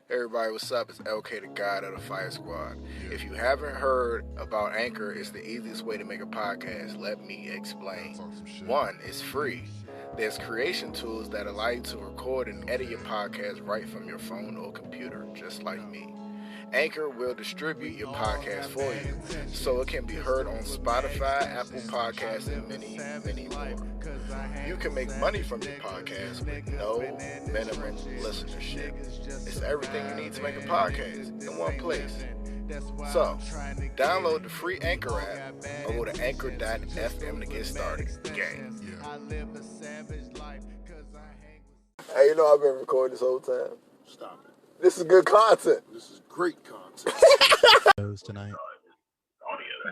Everybody, what's up? It's LK, the God of the FIYASquad. If you haven't heard about Anchor, it's the easiest way to make a podcast. Let me explain. 1, it's free. There's creation tools that allow you to record and edit your podcast right from your phone or computer, just like me. Anchor will distribute your podcast for you, so it can be heard on Spotify, Apple Podcasts, and many, many more. You can make money from your podcast with no minimum listenership. It's everything you need to make a podcast in one place. So, download the free Anchor app or go to anchor.fm to get started. Gang. Hey, you know I've been recording this whole time. Stop it. This is good content. This is great content. Tonight.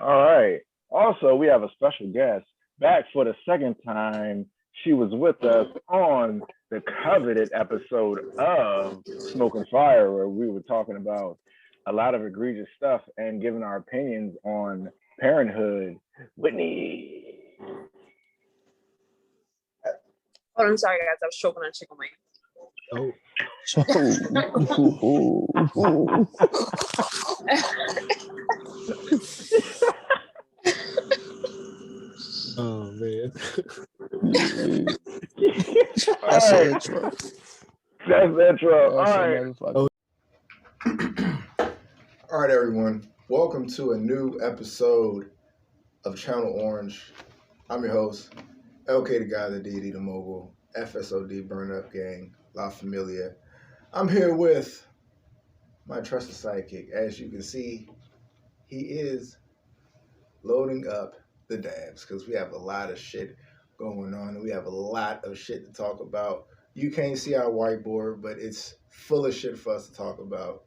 All right. Also, we have a special guest back for the second time. She was with us on the coveted episode of Smoke and Fire, where we were talking about a lot of egregious stuff and giving our opinions on parenthood. Whitney. Oh, I'm sorry, guys. I was choking on chicken wings. Oh. Oh man. That's the intro. That's the intro. All right. All right, everyone. Welcome to a new episode of Channel Orange. I'm your host, LK the Guy, the DD, the Mogul, FSOD, Burn Up Gang, La Familia. I'm here with my trusted sidekick. As you can see, he is loading up the dabs because we have a lot of shit going on and we have a lot of shit to talk about. You can't see our whiteboard, but it's full of shit for us to talk about.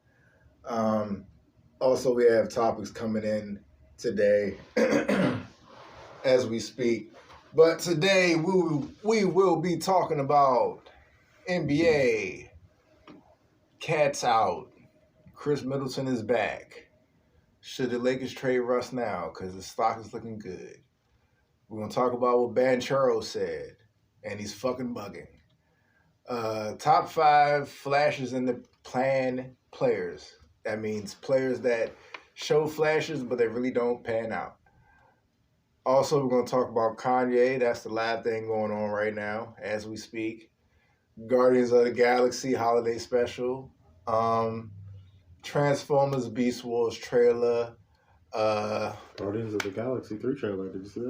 Also, we have topics coming in today as we speak. But today we will be talking about NBA. Cat's out. Chris Middleton is back. Should the Lakers trade Russ now? Because the stock is looking good. We're going to talk about what Banchero said. And he's fucking bugging. Top 5 flashes in the plan players. That means players that show flashes, but they really don't pan out. Also, we're going to talk about Kanye. That's the live thing going on right now as we speak. Guardians of the Galaxy holiday special. Transformers Beast Wars trailer. Guardians of the Galaxy 3 trailer. Did you see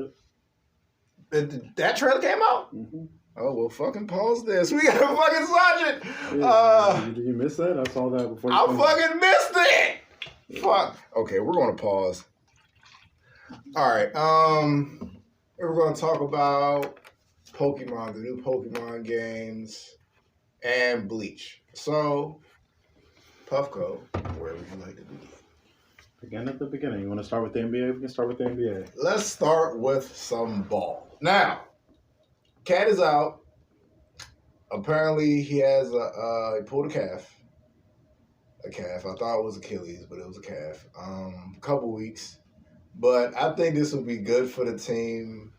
that? That trailer came out? Mm-hmm. Oh, well, fucking pause this. We gotta fucking watch it. Did you miss that? I saw that before. I fucking missed it. Yeah. Fuck. Okay, we're gonna pause. All right. We're gonna talk about Pokemon, the new Pokemon games, and Bleach. So, Puffco, where would you like to begin? Begin at the beginning. You want to start with the NBA? We can start with the NBA. Let's start with some ball. Now, Cat is out. Apparently, he has he pulled a calf. I thought it was Achilles, but it was a calf. A couple weeks. But I think this will be good for the team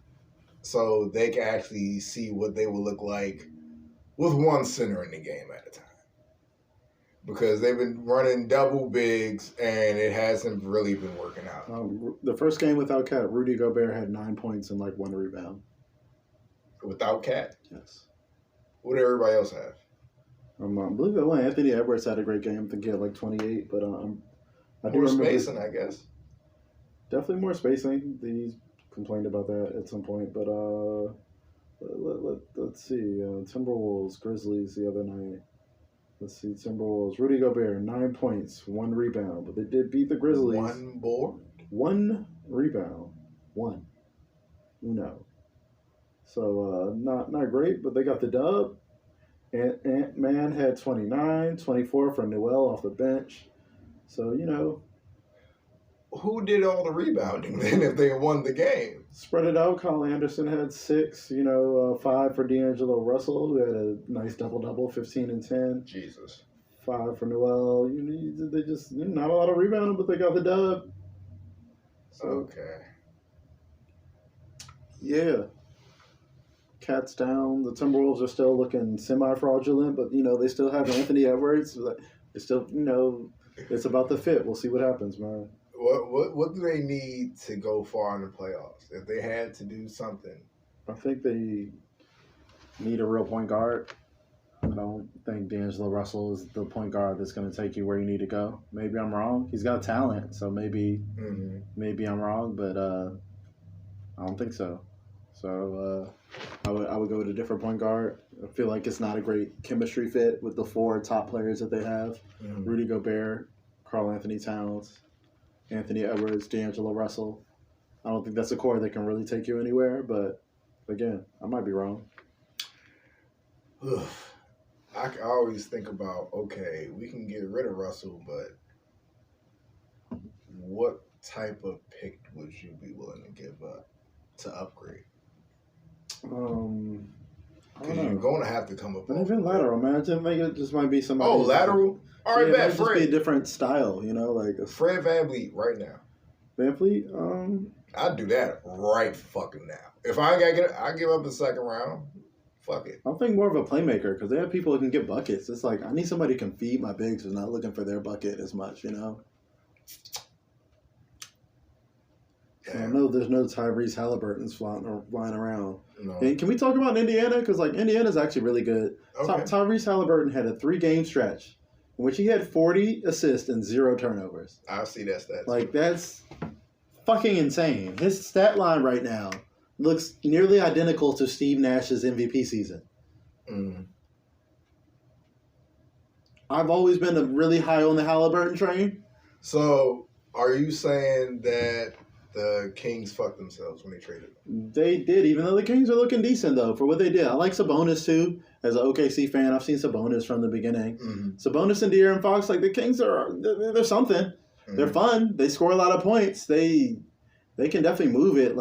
so they can actually see what they will look like with one center in the game at a time. Because they've been running double bigs, and it hasn't really been working out. The first game without Cat, Rudy Gobert had 9 points and 1 rebound. Without Cat? Yes. What did everybody else have? I believe that one. Anthony Edwards had a great game. I think he had 28, but I do more remember spacing, I guess. Definitely more spacing. He's complained about that at some point, but let's see. Timberwolves, Grizzlies the other night. Let's see, Timberwolves. Rudy Gobert, 9 points, 1 rebound, but they did beat the Grizzlies. 1 board? 1 rebound. 1. Uno. So, not great, but they got the dub. And Ant-Man had 29, 24 for Noel off the bench. So, Who did all the rebounding then if they won the game? Spread it out. Kyle Anderson had 6, 5 for D'Angelo Russell, who had a nice double-double, 15 and 10. Jesus. 5 for Noel. They just, not a lot of rebounding, but they got the dub. So, okay. Yeah. Cat's down. The Timberwolves are still looking semi-fraudulent, but, they still have Anthony Edwards. It's still, it's about the fit. We'll see what happens, man. What do they need to go far in the playoffs? If they had to do something, I think they need a real point guard. I don't think D'Angelo Russell is the point guard that's going to take you where you need to go. Maybe I'm wrong. He's got talent, so maybe I'm wrong, but I don't think so. So I would go with a different point guard. I feel like it's not a great chemistry fit with the 4 top players that they have: Rudy Gobert, Karl Anthony Towns, Anthony Edwards, D'Angelo Russell. I don't think that's a core that can really take you anywhere. But again, I might be wrong. I always think about, okay, we can get rid of Russell, but what type of pick would you be willing to give up to upgrade? I don't know. You're going to have to come up with even lateral, man. I think it just might be somebody. Oh, lateral? All right, bet. Fred. Just be a different style, like Fred VanVleet right now. VanVleet. I'd do that right fucking now. If I ain't got to get it, I give up the second round. Fuck it. I think more of a playmaker because they have people who can get buckets. It's like I need somebody who can feed my bigs who's not looking for their bucket as much, I know there's no Tyrese Halliburton's flying around. No. And can we talk about Indiana? Because Indiana's actually really good. Okay. Tyrese Halliburton had a 3-game stretch in which he had 40 assists and 0 turnovers. I see that stat. That's fucking insane. His stat line right now looks nearly identical to Steve Nash's MVP season. I've always been really high on the Halliburton train. So, are you saying that the Kings fucked themselves when they traded him? They did, even though the Kings are looking decent, though, for what they did. I like Sabonis, too. As an OKC fan, I've seen Sabonis from the beginning. Sabonis and De'Aaron Fox, they're something. They're fun. They score a lot of points. They can definitely move it.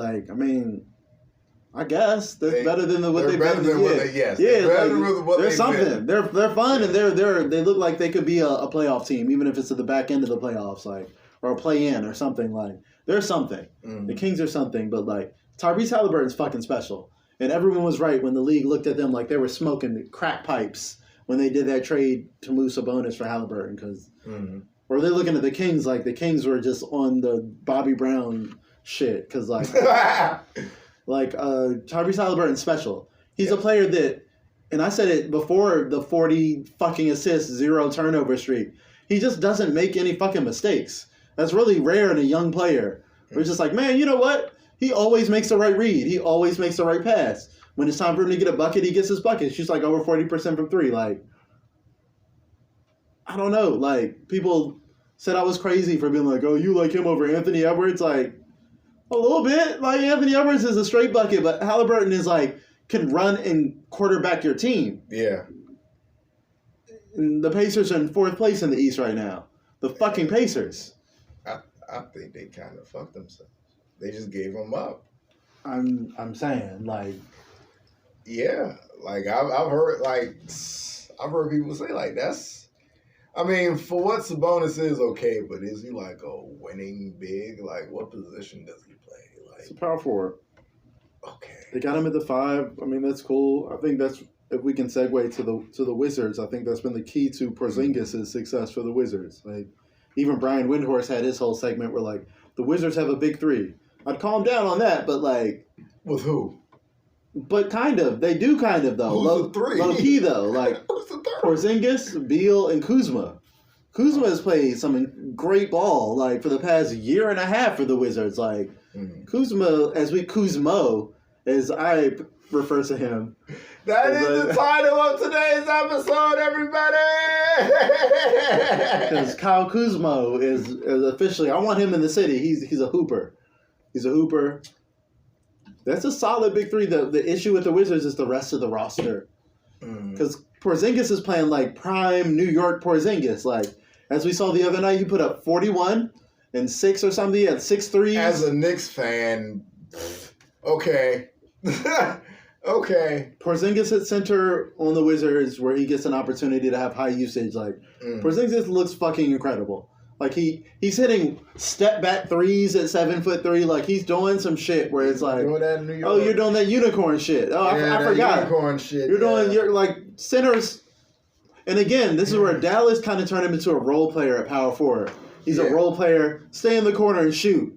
I guess that's better than what they've been. They're something. They're fun and they look like they could be a playoff team, even if it's at the back end of the playoffs, or a play-in or something. They're something. The Kings are something, but Tyrese Halliburton's fucking special, and everyone was right when the league looked at them like they were smoking crack pipes when they did that trade to move Sabonis for Halliburton, or they're looking at the Kings like the Kings were just on the Bobby Brown shit because Tyrese Halliburton's special. He's a player that, and I said it before the 40 fucking assists, 0 turnover streak. He just doesn't make any fucking mistakes. That's really rare in a young player. We're just like, man, you know what? He always makes the right read. He always makes the right pass. When it's time for him to get a bucket, he gets his bucket. Shoots over 40% from 3. I don't know. People said I was crazy for being oh, you like him over Anthony Edwards? A little bit. Anthony Edwards is a straight bucket, but Halliburton is can run and quarterback your team. Yeah. And the Pacers are in 4th place in the East right now. The fucking Pacers. I think they kind of fucked themselves. They just gave them up. I'm saying yeah, I've heard people say that's. I mean, for what Sabonis is okay, but is he a winning big? What position does he play? It's a power forward. Okay. They got him at the 5. I mean, that's cool. I think that's, if we can segue to the Wizards, I think that's been the key to Porzingis' success for the Wizards. Even Brian Windhorst had his whole segment where the Wizards have a big 3. I'd calm down on that, but with who? But kind of. They do kind of, though. Who's the 3? Low key, though. Who's the 3? Porzingis, Beal, and Kuzma. Kuzma has played some great ball, for the past year and a half for the Wizards. Kuzma, Kuzmoe, as I refer to him. That is the title of today's episode, everybody! Because Kyle Kuzmoe is officially, I want him in the city. He's a hooper. That's a solid big 3. The issue with the Wizards is the rest of the roster. Because Porzingis is playing prime New York Porzingis. As we saw the other night, he put up 41 and 6 or something. He had 6 threes. As a Knicks fan, okay. Okay. Porzingis at center on the Wizards where he gets an opportunity to have high usage. Porzingis looks fucking incredible. He's hitting step back threes at 7'3". He's doing some shit where it's doing that in New York. Oh, you're doing that unicorn shit. Oh, yeah, I forgot. Unicorn shit. You're centers. And again, this is where Dallas kind of turned him into a role player at power forward. He's a role player. Stay in the corner and shoot.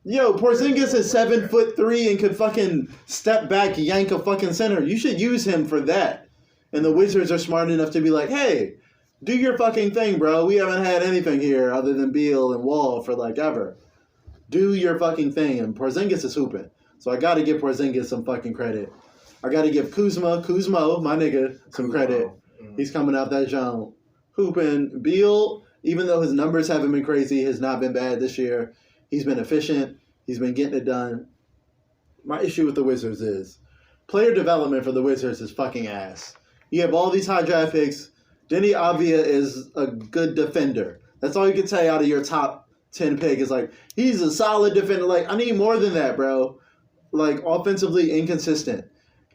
Yo, Porzingis is 7'3" and could fucking step back, yank a fucking center. You should use him for that. And the Wizards are smart enough to be like, hey, do your fucking thing, bro. We haven't had anything here other than Beal and Wall for like ever. Do your fucking thing. And Porzingis is hooping. So I got to give Porzingis some fucking credit. I got to give Kuzmoe, my nigga, some credit. He's coming out that jump. Hooping. Beal, even though his numbers haven't been crazy, has not been bad this year. He's been efficient. He's been getting it done. My issue with the Wizards is player development for the Wizards is fucking ass. You have all these high draft picks. Denny Avdia is a good defender. That's all you can say out of your top 10 pick is like, he's a solid defender. Like, I need more than that, bro. Like, offensively inconsistent.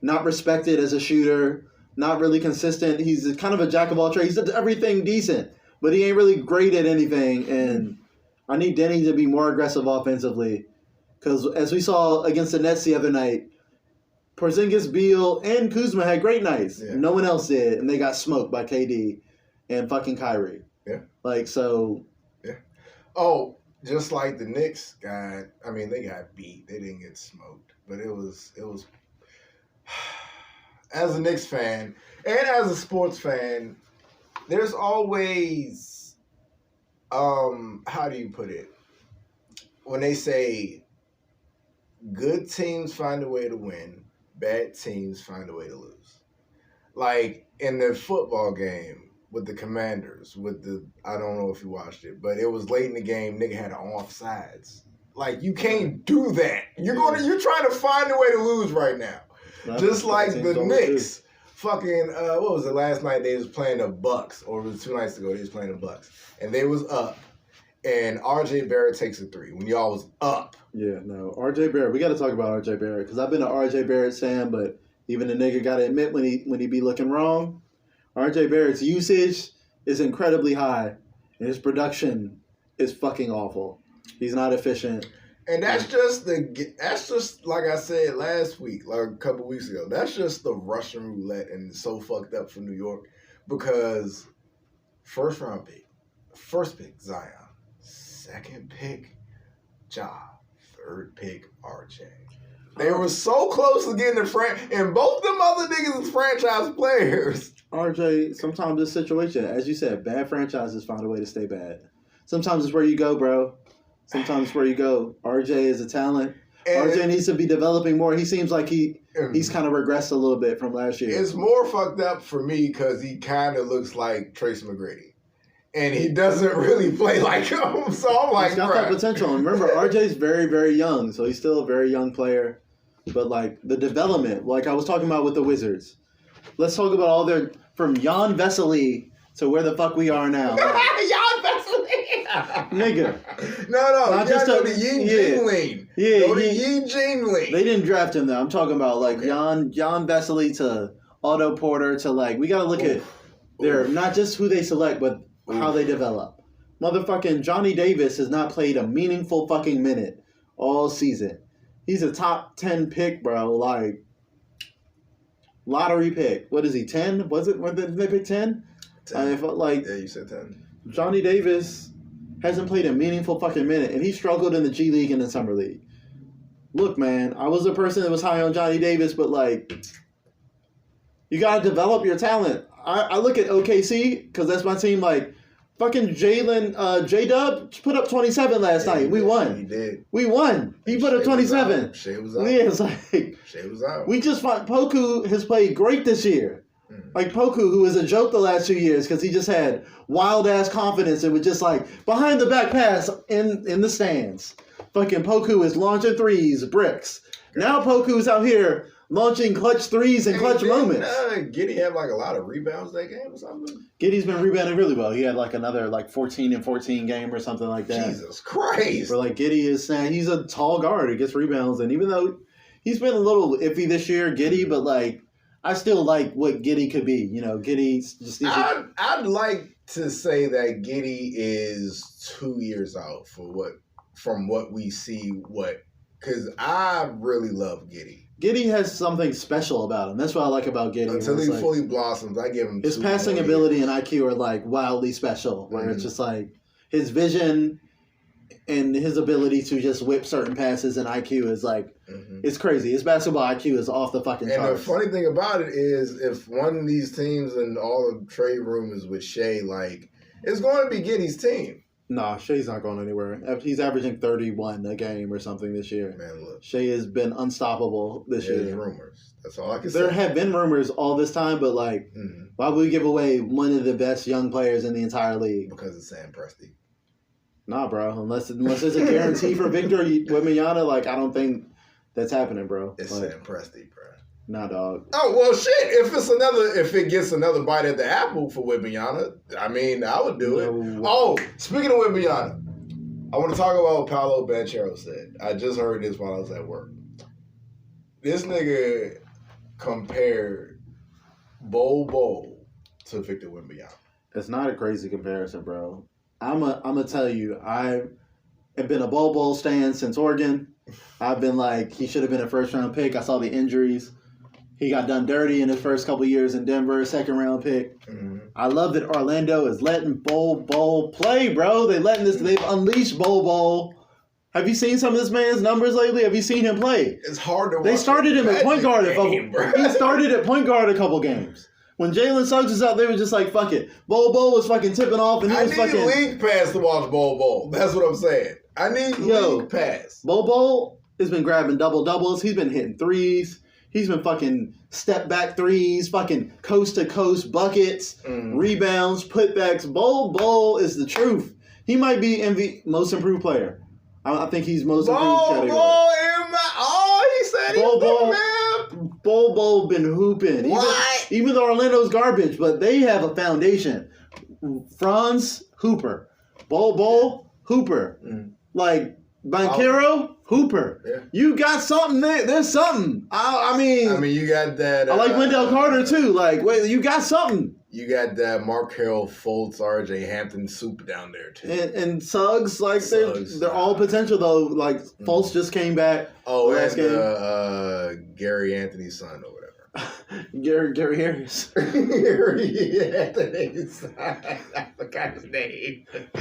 Not respected as a shooter. Not really consistent. He's kind of a jack of all trades. He does everything decent, but he ain't really great at anything. And I need Denny to be more aggressive offensively. Because as we saw against the Nets the other night, Porzingis, Beal, and Kuzma had great nights. Yeah. No one else did. And they got smoked by KD and fucking Kyrie. Yeah. Like, so. Yeah. Oh, just like the Knicks got, I mean, they got beat. They didn't get smoked. But it was as a Knicks fan and as a sports fan, there's always, how do you put it? When they say good teams find a way to win, bad teams find a way to lose. Like in the football game with the Commanders, I don't know if you watched it, but it was late in the game, nigga had an offsides. Like, you can't do that. You're trying to find a way to lose right now. Just like the Knicks. Fucking, what was it, last night they was playing the Bucks, or it was 2 nights ago they was playing the Bucks. And they was up, and RJ Barrett takes a three when y'all was up. Yeah, no, RJ Barrett, we got to talk about RJ Barrett, because I've been an RJ Barrett fan, but even the nigga got to admit when he be looking wrong, RJ Barrett's usage is incredibly high, and his production is fucking awful. He's not efficient. And that's just like I said last week, like a couple weeks ago. That's just the Russian roulette, and it's so fucked up for New York because first pick Zion, second pick Ja, third pick RJ. They were so close to getting and both them other niggas is franchise players. RJ, sometimes this situation, as you said, bad franchises find a way to stay bad. Sometimes it's where you go, bro. Sometimes it's where you go. RJ is a talent. And RJ needs to be developing more. He seems like he's kind of regressed a little bit from last year. It's more fucked up for me because he kind of looks like Tracy McGrady. And he doesn't really play like him. So I'm like, he's got that potential. And remember, RJ's very, very young. So he's still a very young player. But, like, the development, like I was talking about with the Wizards. Let's talk about all their, from Jan Vesely to where the fuck we are now. Jan Vesely! Nigga. No, not just go to Eugene. Yeah, go to Eugene. They didn't draft him, though. I'm talking about, like, Jan Vesely to Otto Porter to, like, we got to look at their, not just who they select, but how they develop. Motherfucking Johnny Davis has not played a meaningful fucking minute all season. He's a top 10 pick, bro. Like, lottery pick. What is he, 10? Was it? Did they pick 10? 10. Yeah, you said 10. Johnny Davis hasn't played a meaningful fucking minute, and he struggled in the G League and the Summer League. Look, man, I was the person that was high on Johnny Davis, but, like, you got to develop your talent. I look at OKC, because that's my team, like, fucking J-Dub put up 27 last night. We won. He did. We won. He put up 27. Shea was out. Yeah, it's like Shea was out. We just fought. Poku has played great this year. Like Poku, who was a joke the last 2 years because he just had wild ass confidence. It was just like behind the back pass in the stands. Fucking Poku is launching threes, bricks. Now Poku's out here launching clutch threes and clutch moments. Giddey had like a lot of rebounds that game or something. Giddey's been rebounding really well. He had like another like 14 and 14 game or something like that. Jesus Christ. Where like Giddey is saying he's a tall guard who gets rebounds, and even though he's been a little iffy this year, Giddey, but like I still like what Giddey could be. You know, Giddey's just. I'd like to say that Giddey is 2 years out from what we see what because I really love Giddy. Giddy has something special about him. That's what I like about Giddy. Until he fully blossoms, I give him his passing ability and IQ are like wildly special. Where it's just like his vision and his ability to just whip certain passes and IQ is like it's crazy. His basketball IQ is off the fucking charts. And the funny thing about it is, if one of these teams and all the trade rumors with Shea, like it's going to be Giddy's team. Nah, Shea's not going anywhere. He's averaging 31 a game or something this year. Man, look. Shea has been unstoppable this year. There's rumors. That's all I can say. There have been rumors all this time, but like, why would we give away one of the best young players in the entire league? Because it's Sam Presti. Nah, bro. Unless there's a guarantee for Victor Wembanyama, like I don't think that's happening, bro. It's like, Sam Presti, bro. Nah, dog. Oh well, shit. If it gets another bite at the apple for Wembanyama, I mean, I would do it. Oh, speaking of Wembanyama, I want to talk about what Paolo Banchero said. I just heard this while I was at work. This nigga compared Bol to Victor Wembanyama. It's not a crazy comparison, bro. I'm gonna tell you, I have been a Bol stan since Oregon. I've been like, he should have been a first round pick. I saw the injuries. He got done dirty in his first couple years in Denver, second round pick. I love that Orlando is letting Bol play, bro. They've unleashed Bol. Have you seen some of this man's numbers lately? Have you seen him play? It's hard to watch. They started him at point guard. He started at point guard a couple games. When Jalen Suggs was out, they were just like, fuck it. Bol was fucking tipping off, and he was fucking... I need league pass to watch Bol. That's what I'm saying. I need league pass. Bol has been grabbing double-doubles. He's been hitting threes. He's been fucking step-back threes, fucking coast-to-coast buckets, rebounds, putbacks. Bol is the truth. He might be most improved player. I think he's most improved category. He said he's good, man. Bol been hooping. What? Even though Orlando's garbage, but they have a foundation. Franz, Hooper. Bol, Hooper. Like, Banchero, Hooper. Yeah. You got something there. There's something. I mean, you got that. I like Wendell Carter, too. Like, wait, you got something. You got that Markel Fultz, RJ Hampton soup down there, too. And Suggs, like, they're all potential, though. Like, Fultz just came back. Oh, and Gary Anthony's son or whatever. Gary Harris. Gary Anthony's son. I forgot his name. And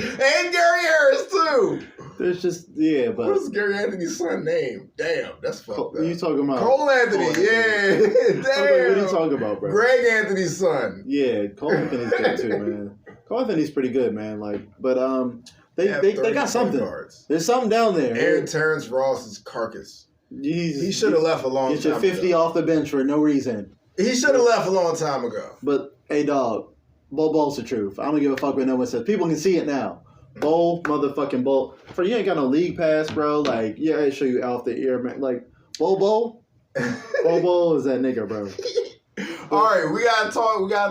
Gary Harris, too. There's just, but... What's Gary Anthony's son name? Damn, that's fucked up. What are you talking about? Cole Anthony, yeah. Damn. What are you talking about, bro? Greg Anthony's son. Yeah, Cole Anthony's good, too, man. Cole Anthony's pretty good, man. Like, but, they got something. Guards. There's something down there. And Terrence Ross's carcass. He should have left a long time ago. Get your 50 off the bench for no reason. He should have left a long time ago. But, hey, dog, Bol's the truth. I don't give a fuck what no one says. People can see it now. Motherfucking Bol. For you ain't got no league pass, bro. Like, I show you off the ear, man. Like, Bol is that nigga, bro. All right, we gotta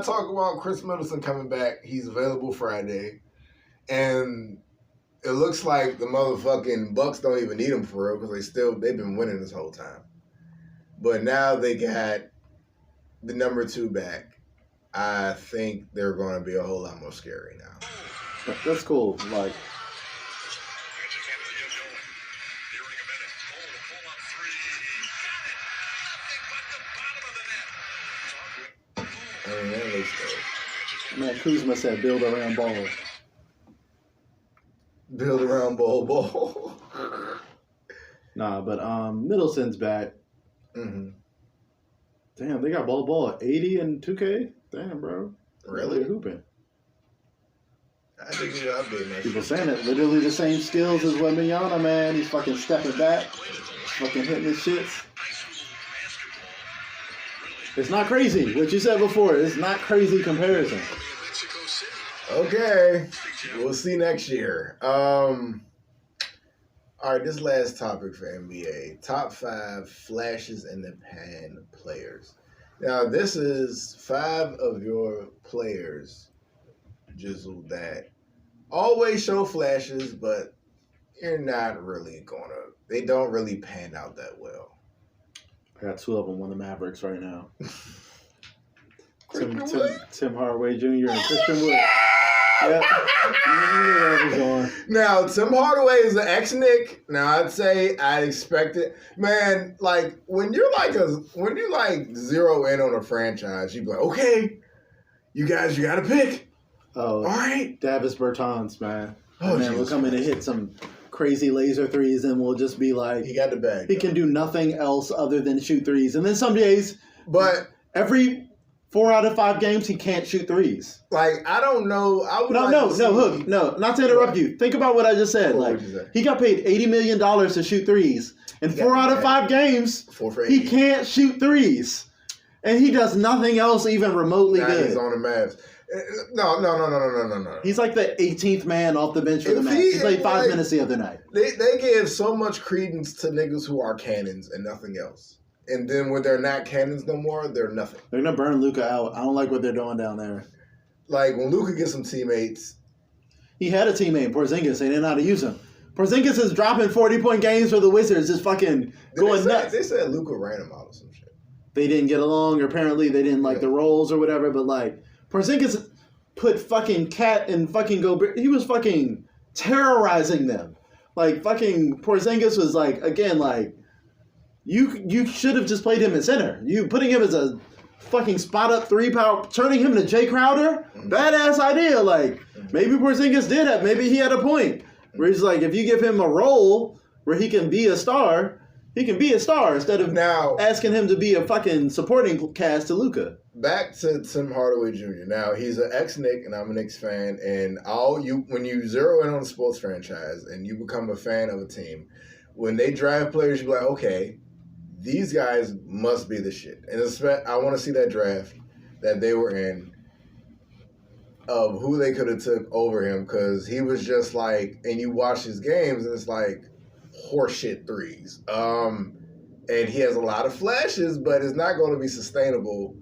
talk about Chris Middleton coming back. He's available Friday. And it looks like the motherfucking Bucks don't even need him for real because they've been winning this whole time. But now they got the number 2 back. I think they're going to be a whole lot more scary now. That's cool. Like, I mean, that looks dope. Man, Kuzma said build around Bol. Build around Bol. Nah, but Middleton's back. Damn, they got Bol at 80 and 2K? Damn, bro. Really? Hooping. I think he's updating that. People saying it. Literally the same skills as Wembanyama, man. He's fucking stepping back. Fucking hitting his shits. It's not crazy. What you said before. It's not crazy comparison. Okay. We'll see next year. All right, this last topic for NBA. Top 5 flashes in the pan players. Now, this is 5 of your players, Jizzle, that always show flashes, but you're not really they don't really pan out that well. I got 2 of them on the Mavericks right now. Tim Hardaway Jr. and Christian Wood. Yeah. That was on. Now, Tim Hardaway is an ex-Knick. Now, I'd say I expect it. Man, like, when you zero in on a franchise, you be like, okay, you guys, you got to pick. Oh, all right. Davis Bertans, man. Oh, man, we'll come in and hit some crazy laser threes, and we'll just be like, he got the bag. He can do nothing else other than shoot threes. And then some days, but every 4 out of 5 games, he can't shoot threes. Like, I don't know. Hook. No, not to interrupt you. Think about what I just said. What like, would you say? he got paid $80 million to shoot threes. In 4 out of 5 games, he can't shoot threes. And he does nothing else even remotely good. He's on the Mavs. No. He's like the 18th man off the bench for the Mavs. He played 5 minutes the other night. They give so much credence to niggas who are cannons and nothing else. And then when they're not cannons no more, they're nothing. They're going to burn Luka out. I don't like what they're doing down there. Like, when Luka gets some teammates. He had a teammate, Porzingis. They didn't know how to use him. Porzingis is dropping 40-point games for the Wizards, just fucking going nuts. They said Luka ran him out or some shit. They didn't get along, or apparently they didn't like the roles or whatever, but like, Porzingis put fucking Cat and fucking Gobert. He was fucking terrorizing them. Like, fucking Porzingis was like, again, like, you should have just played him at center. You putting him as a fucking spot up 3-power, turning him to Jay Crowder, badass idea. Like, maybe Porzingis did have, maybe he had a point where he's like, if you give him a role where he can be a star, he can be a star instead of now asking him to be a fucking supporting cast to Luka. Back to Tim Hardaway Jr. Now, he's an ex-Knick, and I'm a Knicks fan, and when you zero in on a sports franchise and you become a fan of a team, when they draft players, you be like, okay, these guys must be the shit. And I want to see that draft that they were in of who they could have took over him, because he was just like, and you watch his games, and it's like horseshit threes. And he has a lot of flashes, but it's not going to be sustainable.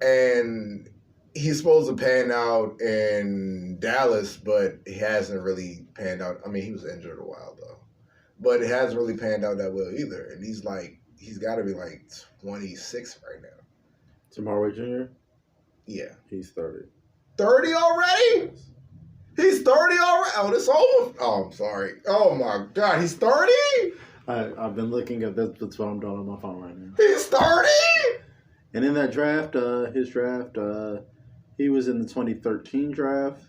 And he's supposed to pan out in Dallas, but he hasn't really panned out. I mean, he was injured a while, though. But it hasn't really panned out that well either. And he's got to be like 26 right now. Tim Hardaway Jr.? Yeah. He's 30. 30 already? He's 30 already? Oh, this over? Oh, I'm sorry. Oh, my God. He's 30? I've been looking at that. That's what I'm doing on my phone right now. He's 30? And in that draft, his draft, he was in the 2013 draft.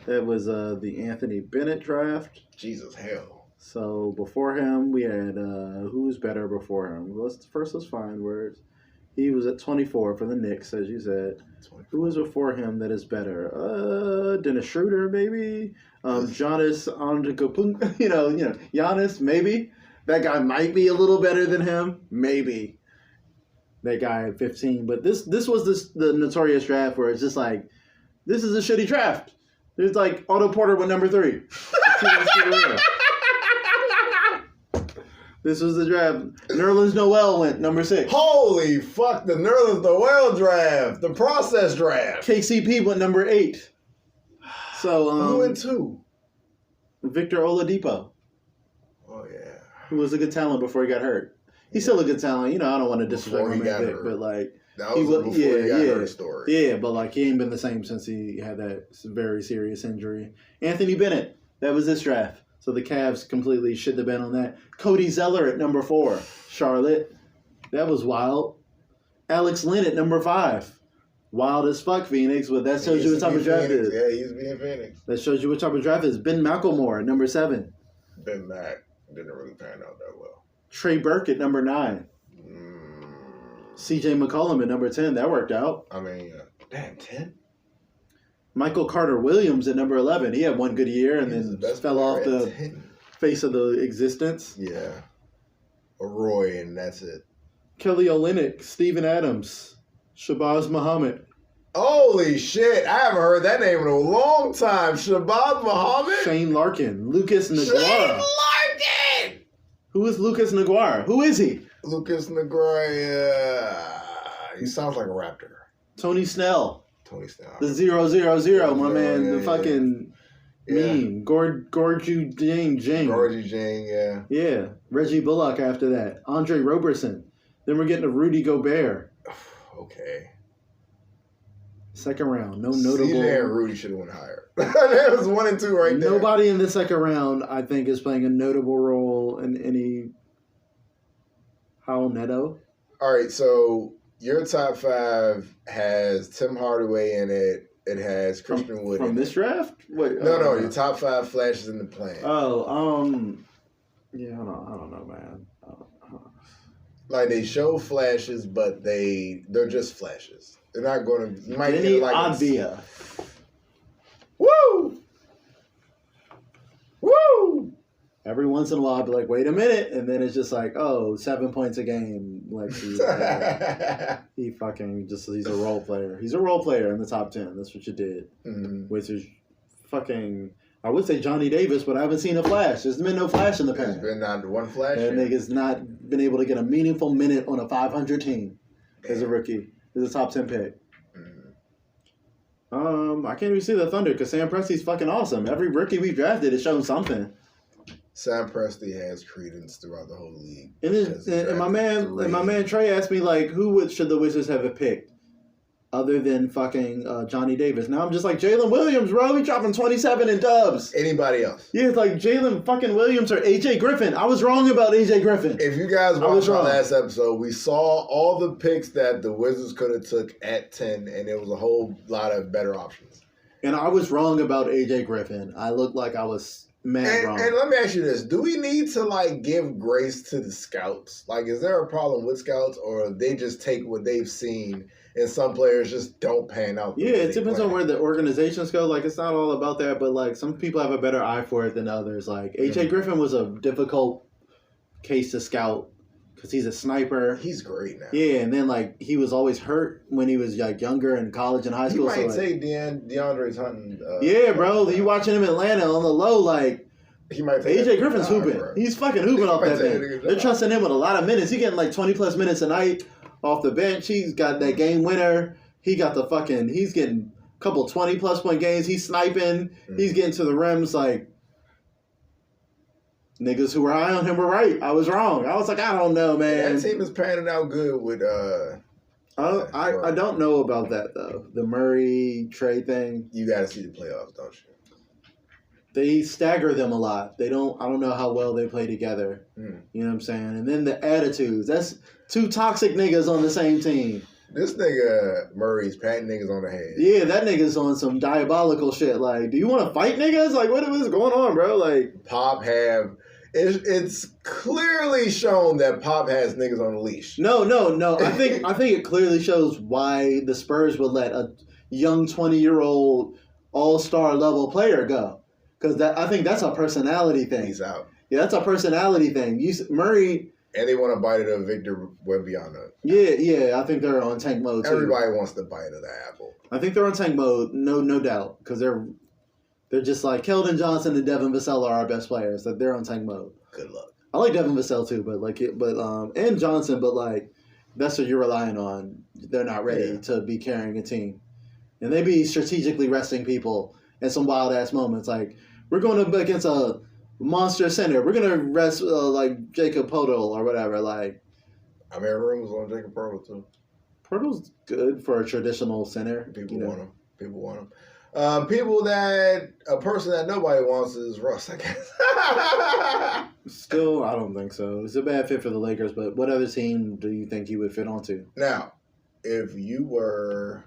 That was the Anthony Bennett draft. Jesus, hell. So before him, we had who was better before him? Let's find words. He was at 24 for the Knicks, as you said. 24. Who was before him that is better? Dennis Schroeder, maybe. Giannis Antetokounmpo. You know, Giannis, maybe. That guy might be a little better than him, maybe. That guy at 15, but this was the notorious draft where it's just like, this is a shitty draft. There's like Otto Porter with number 3. This was the draft. Nerlens Noel went number 6. Holy fuck, the Nerlens Noel draft, the process draft. KCP went number 8. So who went 2? Victor Oladipo. Oh yeah, who was a good talent before he got hurt. He's still a good talent. You know, I don't want to disrespect him, but like that was before he got hurt story. Yeah, but like he ain't been the same since he had that very serious injury. Anthony Bennett, that was this draft. So the Cavs completely shit the bed on that. Cody Zeller at number 4, Charlotte. That was wild. Alex Lynn at number 5. Wild as fuck, Phoenix, but that shows you what type of draft it is. Yeah, he used to be in Phoenix. That shows you what type of draft it is. Ben McLemore at number 7. Ben Mac didn't really pan out that well. Trey Burke at number 9. CJ McCollum at number 10. That worked out. I mean, damn, 10? Michael Carter-Williams at number 11. He had one good year and then fell off the 10. Face of the existence. Yeah. A Roy, and that's it. Kelly Olynyk, Steven Adams, Shabazz Muhammad. Holy shit. I haven't heard that name in a long time. Shabazz Muhammad? Shane Larkin. Lucas Naguara. Shane Larkin! Who is Lucas Naguara? Who is he? Lucas Naguara. He sounds like a Raptor. Tony Snell. Tony Snell. The 000, my man. The fucking meme. Gorgie Jane. Gorgie Jane, yeah. Yeah. Reggie Bullock after that. Andre Roberson. Then we're getting to Rudy Gobert. Okay. Second round. No notable. CJ and Rudy should have went higher. That was 1 and 2 right there. Nobody in the second round, I think, is playing a notable role in any. How Neto? All right, so your top 5 has Tim Hardaway in it. It has Christian Wood from in this it. draft. Wait, No, your top 5 flashes in the plan. Yeah, I don't know, man. Like they show flashes, but they're just flashes. They're not going to. You might Denny get like Avdija. Woo! Woo! Every once in a while, I'll be like, wait a minute. And then it's just like, 7 points a game. Like, he's a role player. He's a role player in the top 10. That's what you did. Mm-hmm. Which is fucking, I would say Johnny Davis, but I haven't seen a flash. There's been no flash in the past. There's been not one flash. That nigga's not been able to get a meaningful minute on a 500 team as a rookie. He's a top 10 pick. I can't even see the Thunder because Sam Presti's fucking awesome. Every rookie we've drafted has shown something. Sam Presti has credence throughout the whole league. And my man Trey asked me like, should the Wizards have picked other than fucking Johnny Davis? Now I'm just like Jalen Williams, bro. He dropping 27 in dubs. Anybody else? Yeah, it's like Jalen fucking Williams or AJ Griffin. I was wrong about AJ Griffin. If you guys watched our last episode, we saw all the picks that the Wizards could have took at 10, and there was a whole lot of better options. And I was wrong about AJ Griffin. I looked like I was mad wrong. And let me ask you this. Do we need to, give grace to the scouts? Like, is there a problem with scouts, or they just take what they've seen, and some players just don't pan out? Yeah, it depends on where the organizations go. Like, it's not all about that, but, some people have a better eye for it than others. Like, AJ Griffin was a difficult case to scout because he's a sniper. He's great now. Yeah, and then, he was always hurt when he was, younger in college and high school. He might take DeAndre's hunting. Yeah, bro. You watching him in Atlanta on the low, he might take AJ Griffin's hooping. bro. He's fucking hooping off that thing. They're trusting him with a lot of minutes. He's getting 20+ minutes a night off the bench. He's got that game winner. He got he's getting a couple 20+ point games. He's sniping. Mm-hmm. He's getting to the rims. Niggas who were high on him were right. I was wrong. I was like, I don't know, man. That team is panning out good with I don't know about that though. The Murray trade thing. You got to see the playoffs, don't you? They stagger them a lot. I don't know how well they play together. You know what I'm saying? And then the attitudes. That's two toxic niggas on the same team. This nigga Murray's patting niggas on the head. Yeah, that nigga's on some diabolical shit. Do you want to fight niggas? What is going on, bro? Pop it's clearly shown that Pop has niggas on a leash. No. I think it clearly shows why the Spurs would let a young 20-year-old all-star level player go. Because I think that's a personality thing. He's out. Yeah, that's a personality thing. Murray... And they want to bite it of Victor Wembanyama. Yeah, I think they're on tank mode, too. Everybody wants to bite of the apple. I think they're on tank mode, no doubt. Because they're just like, Keldon Johnson and Devin Vassell are our best players. They're on tank mode. Good luck. I like Devin Vassell, too, and Johnson, but, that's what you're relying on. They're not ready to be carrying a team. And they be strategically resting people in some wild-ass moments. We're going up against a monster center. We're going to rest Jacob Podol or whatever. I mean, rumors on Jacob Podol too. Podol's good for a traditional center. People want him. A person that nobody wants is Russ, I guess. Still, I don't think so. It's a bad fit for the Lakers, but what other team do you think he would fit onto? Now, if you were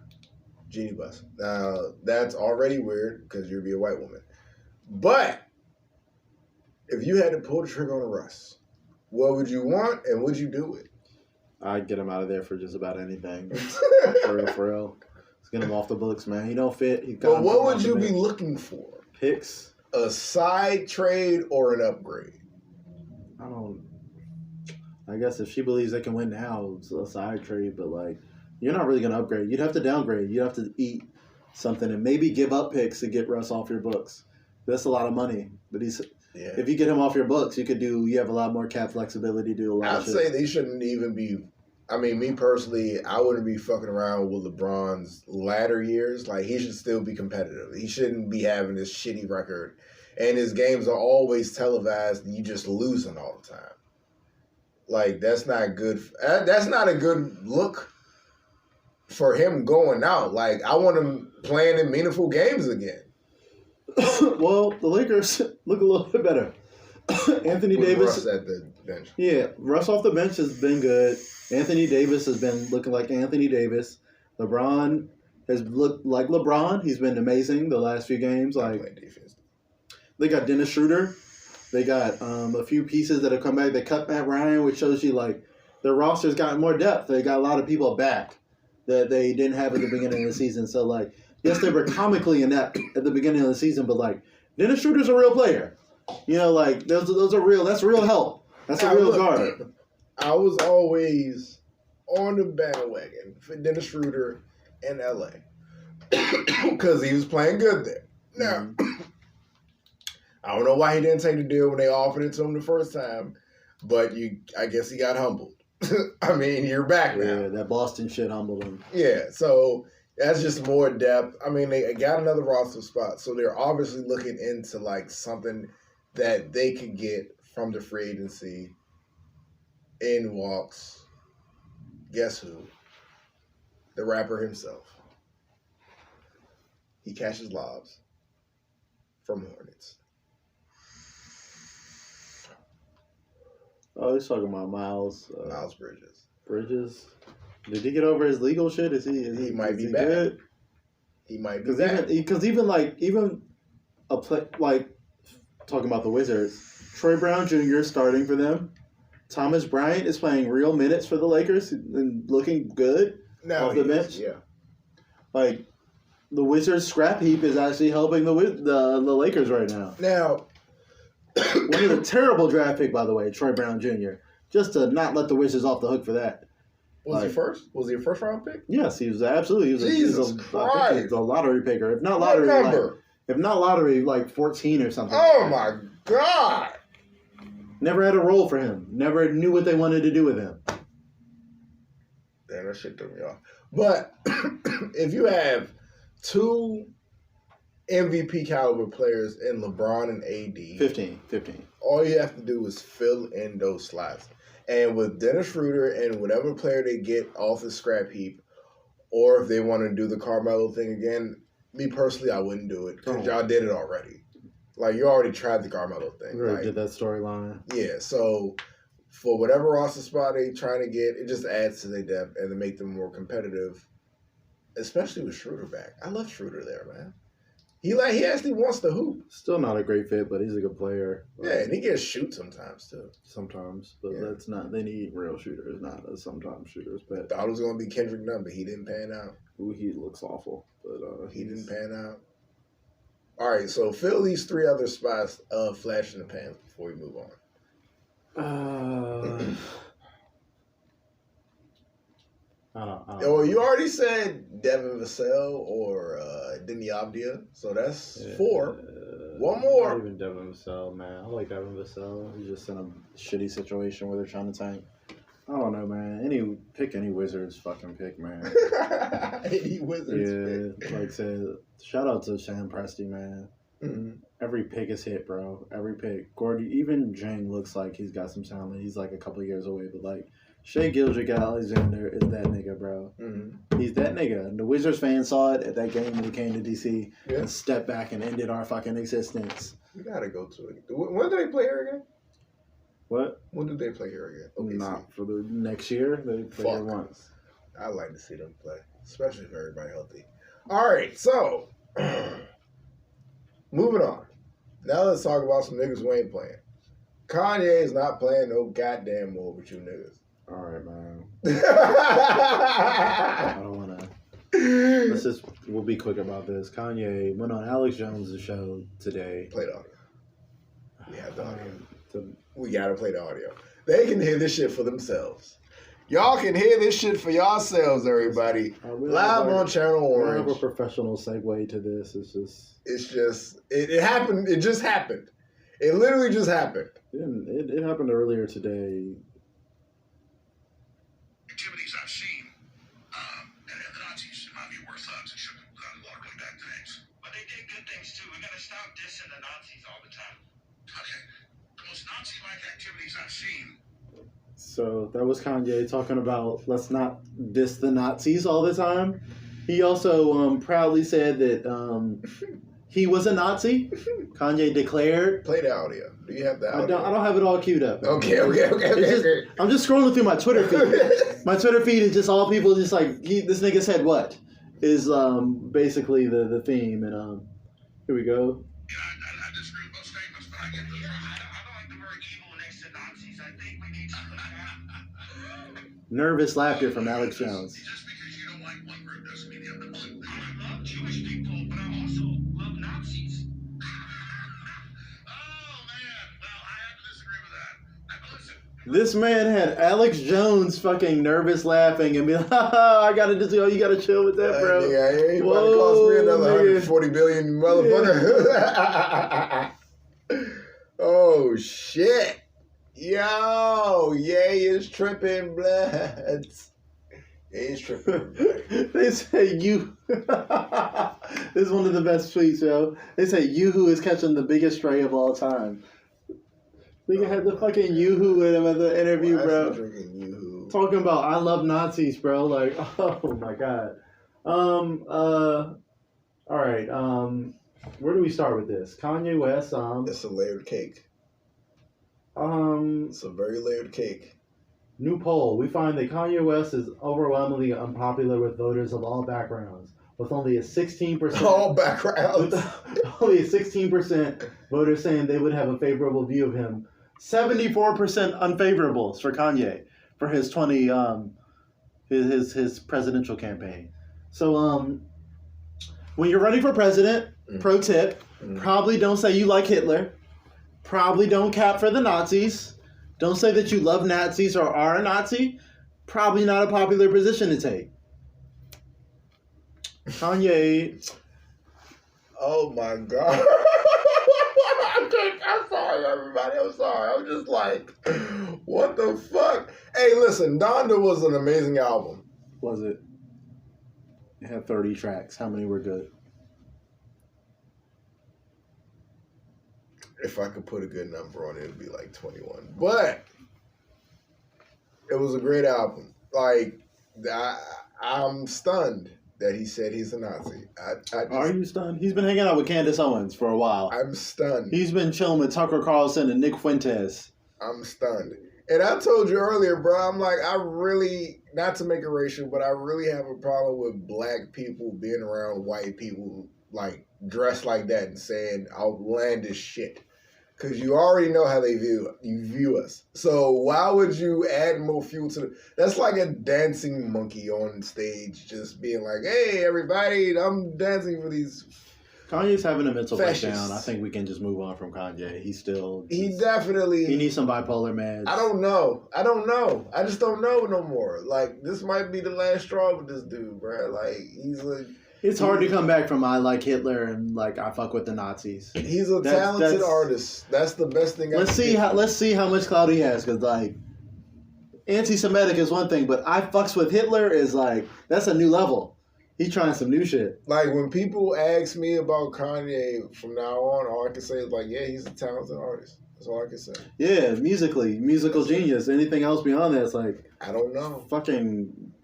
Jeannie Buss, now that's already weird because you'd be a white woman. But if you had to pull the trigger on a Russ, what would you want and would you do it? I'd get him out of there for just about anything. For real. Let's get him off the books, man. He don't fit. But what would you be looking for? Picks? A side trade or an upgrade? I guess if she believes they can win now, it's a side trade, but you're not really going to upgrade. You'd have to downgrade. You'd have to eat something and maybe give up picks to get Russ off your books. That's a lot of money. But if you get him off your books, you have a lot more cap flexibility to do a lot of shit. I'd say they shouldn't even be. I mean, me personally, I wouldn't be fucking around with LeBron's latter years. He should still be competitive. He shouldn't be having this shitty record. And his games are always televised and you just losing all the time. That's not good. That's not a good look. for him going out. Like, I want him playing in meaningful games again. Well, the Lakers look a little bit better. Anthony With Davis Russ at the bench. Yeah, Russ off the bench has been good. Anthony Davis has been looking like Anthony Davis. LeBron has looked like LeBron. He's been amazing the last few games. Not Like playing defense. they got Dennis Schroeder. They got a few pieces that have come back. They cut Matt Ryan, which shows you like their roster's gotten more depth. They got a lot of people back that they didn't have at the beginning of the season. So like, yes, they were comically inept at the beginning of the season, but like Dennis Schroeder's a real player. You know, like those are real. That's real help. That's a real guard. I was always on the bandwagon for Dennis Schroeder in LA because he was playing good there. Now, I don't know why he didn't take the deal when they offered it to him the first time, but I guess he got humbled. I mean, you're back now. Yeah, that Boston shit humbled him. Yeah, so that's just more depth. I mean, they got another roster spot, so they're obviously looking into like something that they could get from the free agency. In walks, guess who? The rapper himself. He catches lobs from Hornets. Oh, he's talking about Miles. Miles Bridges. Bridges. Did he get over his legal shit? Is he might be he back. good? He might be back. Because even a play like talking about the Wizards, Troy Brown Jr. starting for them. Thomas Bryant is playing real minutes for the Lakers and looking good off the bench. Yeah. Like the Wizards scrap heap is actually helping the Lakers right now. Now, one of the terrible draft pick, by the way, Troy Brown Jr. Just to not let the Wizards off the hook for that. was he first? Was he a first round pick? Yes, he was absolutely. I think he was a lottery picker. If not lottery, what number? If not lottery, like 14 or something. Oh my God! Never had a role for him. Never knew what they wanted to do with him. Damn, that shit threw me off. But if you have two MVP caliber players in LeBron and AD, 15. all you have to do is fill in those slots. And with Dennis Schroeder and whatever player they get off the scrap heap, or if they want to do the Carmelo thing again, me personally, I wouldn't do it because y'all did it already. Like, you already tried the Carmelo thing. We already did that storyline. Yeah, so for whatever roster spot they trying to get, it just adds to their depth and to make them more competitive, especially with Schroeder back. I love Schroeder there, man. He actually wants to hoop. Still not a great fit, but he's a good player. Yeah, and he gets shoot sometimes, too. Sometimes, but that's not. They need real shooters, not sometimes shooters. But Thought it was going to be Kendrick Nunn, but he didn't pan out. ooh, he looks awful, but He didn't pan out. All right, so fill these three other spots of flash in the pans before we move on. I don't Oh, you already said Devin Vassell or Denny Abdia, so that's 4. One more. Not even Devin Vassell, man. I like Devin Vassell. He's just in a shitty situation where they're trying to tank. I don't know, man. Any Wizards fucking pick, man. Any Wizards pick. Like I said, shout out to Sam Presti, man. Mm-hmm. Every pick is hit, bro. Every pick. Gordy, even Jang looks like he's got some talent. He's like a couple years away, but like Shai Gilgeous-Alexander is that nigga, bro. Mm-hmm. He's that nigga. And the Wizards fans saw it at that game when we came to DC and stepped back and ended our fucking existence. We gotta go to it. When do they play here again? What? When do they play here again? OKC. Not for the next year. They play here once. I'd like to see them play, especially if everybody healthy. All right, so moving on. Now let's talk about some niggas who ain't playing. Kanye is not playing no goddamn more with you niggas. All right, man. I don't want to. We'll be quick about this. Kanye went on Alex Jones' show today. Play the audio. We have the audio. We gotta play the audio. They can hear this shit for themselves. Y'all can hear this shit for yourselves, everybody. Live on Channel Orange. I have a professional segue to this. It happened. It just happened. It literally just happened. It happened earlier today. Activities I've seen, and the Nazis, in my view, were thugs and should have gone largely back to things. But they did good things too. We gotta stop dissing the Nazis all the time. Okay. The most Nazi-like activities I've seen So that was Kanye talking about let's not diss the Nazis all the time. He also proudly said that he was a Nazi. Kanye declared. Play the audio. Do you have the I audio? don't have it all queued up. Okay. I'm just scrolling through my Twitter feed. My Twitter feed is just all people just like this nigga said what is basically the theme, and here we go. I disagree with both statements, but I get the. I don't like the word evil next to Nazis. I think we need to. Nervous laughter from Alex Jones. Just because you don't like one group doesn't mean the other. I love Jewish people, but I also love Nazis. Oh man, well I have to disagree with that. Listen. This man had Alex Jones fucking nervous laughing and be like, I gotta just go, you gotta chill with that, bro. Yeah, he about to cost me another 140 billion, motherfucker. Yeah. Oh, shit. Yo, Ye is tripping, blood. Ye is tripping. They say you. This is one of the best tweets, yo. They say you who is catching the biggest stray of all time. Nigga had the fucking Yoo-hoo with him at the interview, bro. Talking about I love Nazis, bro. Like, oh my god. All right. Where do we start with this? Kanye West. It's a layered cake. It's a very layered cake. New poll. We find that Kanye West is overwhelmingly unpopular with voters of all backgrounds, with only a 16%. All backgrounds. Only a 16% voters saying they would have a favorable view of him. 74% unfavorables for Kanye for his his presidential campaign. So when you're running for president, pro tip, probably don't say you like Hitler. Probably don't cap for the Nazis. Don't say that you love Nazis or are a Nazi. Probably not a popular position to take. Kanye. Oh my god. I'm sorry, everybody. I'm sorry. I'm just like, what the fuck? Hey, listen, Donda was an amazing album. Was it? It had 30 tracks. How many were good? If I could put a good number on it, it'd be like 21. But it was a great album. Like, I'm stunned that he said he's a Nazi. Are you stunned? He's been hanging out with Candace Owens for a while. I'm stunned. He's been chilling with Tucker Carlson and Nick Fuentes. I'm stunned. And I told you earlier, bro, I'm like, I really, not to make it racial, but I really have a problem with black people being around white people, like, dressed like that and saying outlandish shit. Because you already know how they view us. So why would you add more fuel to that's like a dancing monkey on stage just being like, hey, everybody, I'm dancing for these Kanye's having a mental fascists. breakdown. I think we can just move on from Kanye. He's still... He definitely... He needs some bipolar meds. I don't know. I just don't know no more. Like, this might be the last straw with this dude, bro. Like, he's like... It's hard to come back from I like Hitler and like I fuck with the Nazis. He's a talented artist. That's the best thing. Let's see how much clout he has, because like anti-Semitic is one thing, but I fucks with Hitler is like that's a new level. He's trying some new shit. Like when people ask me about Kanye from now on, all I can say is like, yeah, he's a talented artist. That's all I can say. Yeah, musical genius. Anything else beyond that, it's like I don't know. Fucking.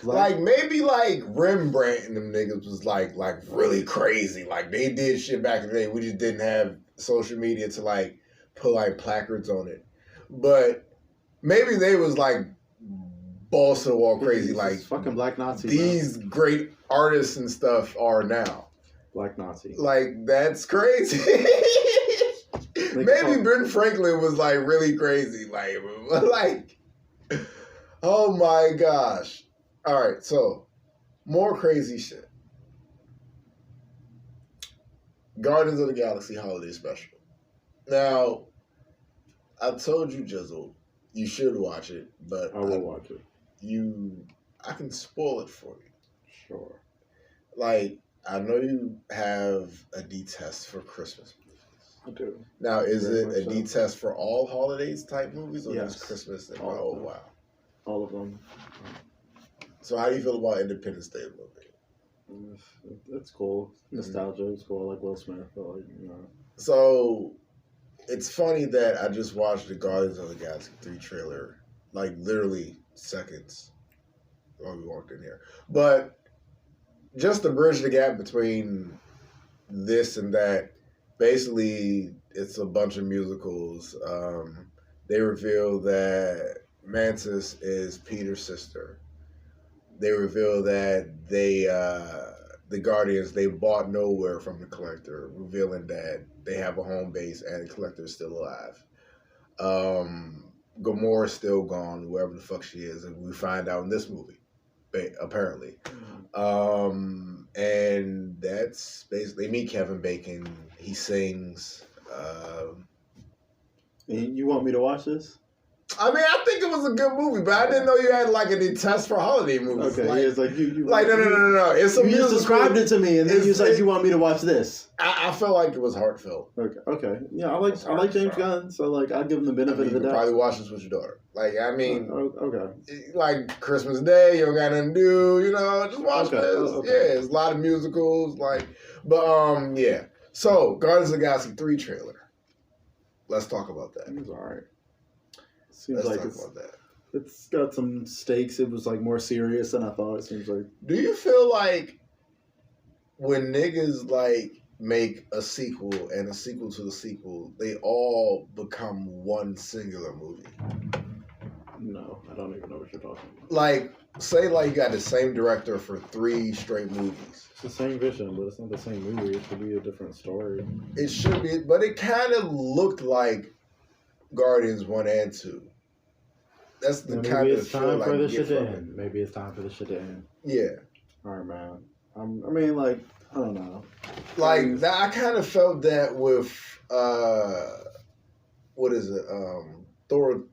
Like maybe like Rembrandt and them niggas was like really crazy. Like they did shit back in the day. We just didn't have social media to like put like placards on it. But maybe they was like balls to the wall crazy. Like fucking black Nazis. These great artists and stuff are now. Black Nazi. Like that's crazy. Maybe Ben Franklin was like really crazy. Like oh my gosh. All right, so more crazy shit. Guardians of the Galaxy Holiday Special. Now, I told you, Jizzle, you should watch it, but I will watch it. I can spoil it for you. Sure. Like, I know you have a detest for Christmas movies. I do. Now, is it a detest for all holidays type movies, or just Christmas? Oh, wow. All of them. So how do you feel about Independence Day movie? It's cool. Nostalgia. It's cool. I like Will Smith. But like, So it's funny that I just watched the Guardians of the Galaxy 3 trailer, like literally seconds while we walked in here. But just to bridge the gap between this and that, basically it's a bunch of musicals. They reveal that Mantis is Peter's sister. They reveal that the Guardians, they bought Nowhere from the Collector, revealing that they have a home base and the Collector is still alive. Gamora's still gone, whoever the fuck she is, and we find out in this movie, apparently. And that's basically, they meet Kevin Bacon, he sings. And you want me to watch this? I mean, I think it was a good movie, but I didn't know you had like a detest for holiday movies. Okay, it's like you like no. It's a you musical. just described it to me, and then you said you want me to watch this. I felt like it was heartfelt. Okay. Yeah, I like James Gunn, so like I'll give him the benefit of the doubt. Probably watch this with your daughter. Like okay. Like Christmas Day, you don't got nothing to do, just watch this. Okay. Yeah, there's a lot of musicals, but yeah. So Guardians of the Galaxy 3 trailer. Let's talk about that. It was alright. Seems Let's like talk about that. It's got some stakes. It was like more serious than I thought. It seems like. Do you feel like when niggas like make a sequel and a sequel to the sequel, they all become one singular movie? No, I don't even know what you're talking about. Like, say like you got the same director for 3 straight movies. It's the same vision, but it's not the same movie. It should be a different story. It should be, but it kind of looked like Guardians 1 and 2. That's the kind of feel like you get from it. Maybe it's time for this shit to end. Yeah. All right, man. I mean, like, I don't know. Like that, I kind of felt that with what is it? Thor,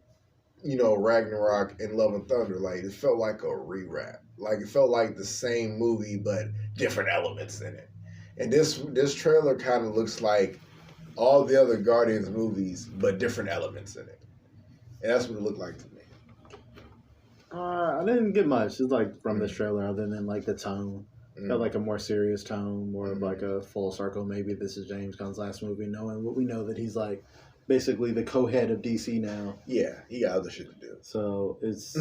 Ragnarok and Love and Thunder. Like it felt like a rewrap. Like it felt like the same movie but different elements in it. And this trailer kind of looks like all the other Guardians movies but different elements in it. And that's what it looked like to me. I didn't get much. It's like from this trailer, other than like the tone. Got like a more serious tone, more of like a full circle. Maybe this is James Gunn's last movie, knowing what we know that he's like basically the co-head of DC now. Yeah, he got other shit to do. So it's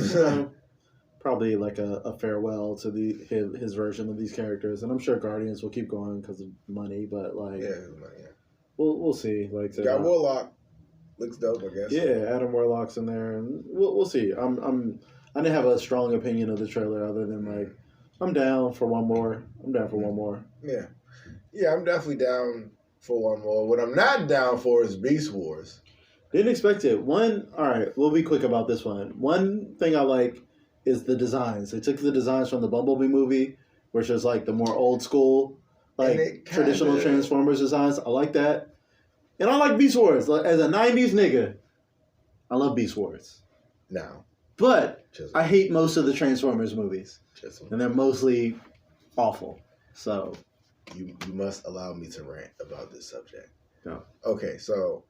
probably like a farewell to his version of these characters, and I'm sure Guardians will keep going because of money. But like, yeah. we'll see. Like, got Warlock. Looks dope, I guess. Yeah, Adam Warlock's in there, and we'll see. I didn't have a strong opinion of the trailer other than like I'm down for one more. Yeah, I'm definitely down for one more. What I'm not down for is Beast Wars. Didn't expect it. All right, we'll be quick about this one. One thing I like is the designs. They took the designs from the Bumblebee movie, which is like the more old school, like traditional Transformers designs. I like that. And I like Beast Wars. As a 90s nigga, I love Beast Wars. No. But I hate most of the Transformers movies. And they're mostly awful. So you must allow me to rant about this subject. No. Okay, so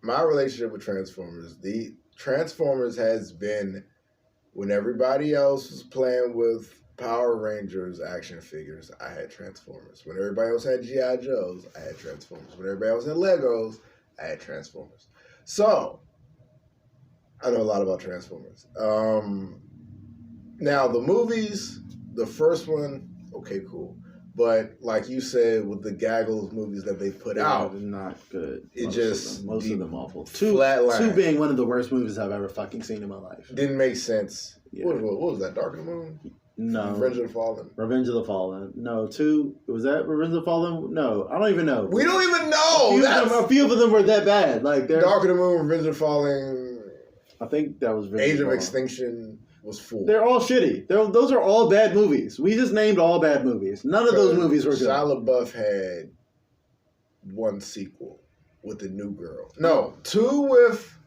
my relationship with Transformers, the Transformers has been when everybody else was playing with Power Rangers action figures, I had Transformers. When everybody else had G.I. Joes, I had Transformers. When everybody else had Legos, I had Transformers. So, I know a lot about Transformers. Now, the movies, the first one, okay, cool. But, like you said, with the Gaggles movies that they put out, not good. Most of them awful. Two being one of the worst movies I've ever fucking seen in my life. Didn't make sense. Yeah. What was that, Dark of the Moon? No. Revenge of the Fallen. Revenge of the Fallen. No, 2. Was that Revenge of the Fallen? No, I don't even know. We don't even know. A few of them were that bad. Like Dark of the Moon, Revenge of the Fallen. I think that was Age of Extinction was 4. They're all shitty. Those are all bad movies. We just named all bad movies. None of those movies were good. Shia LaBeouf had 1 sequel with the new girl. No, 2 with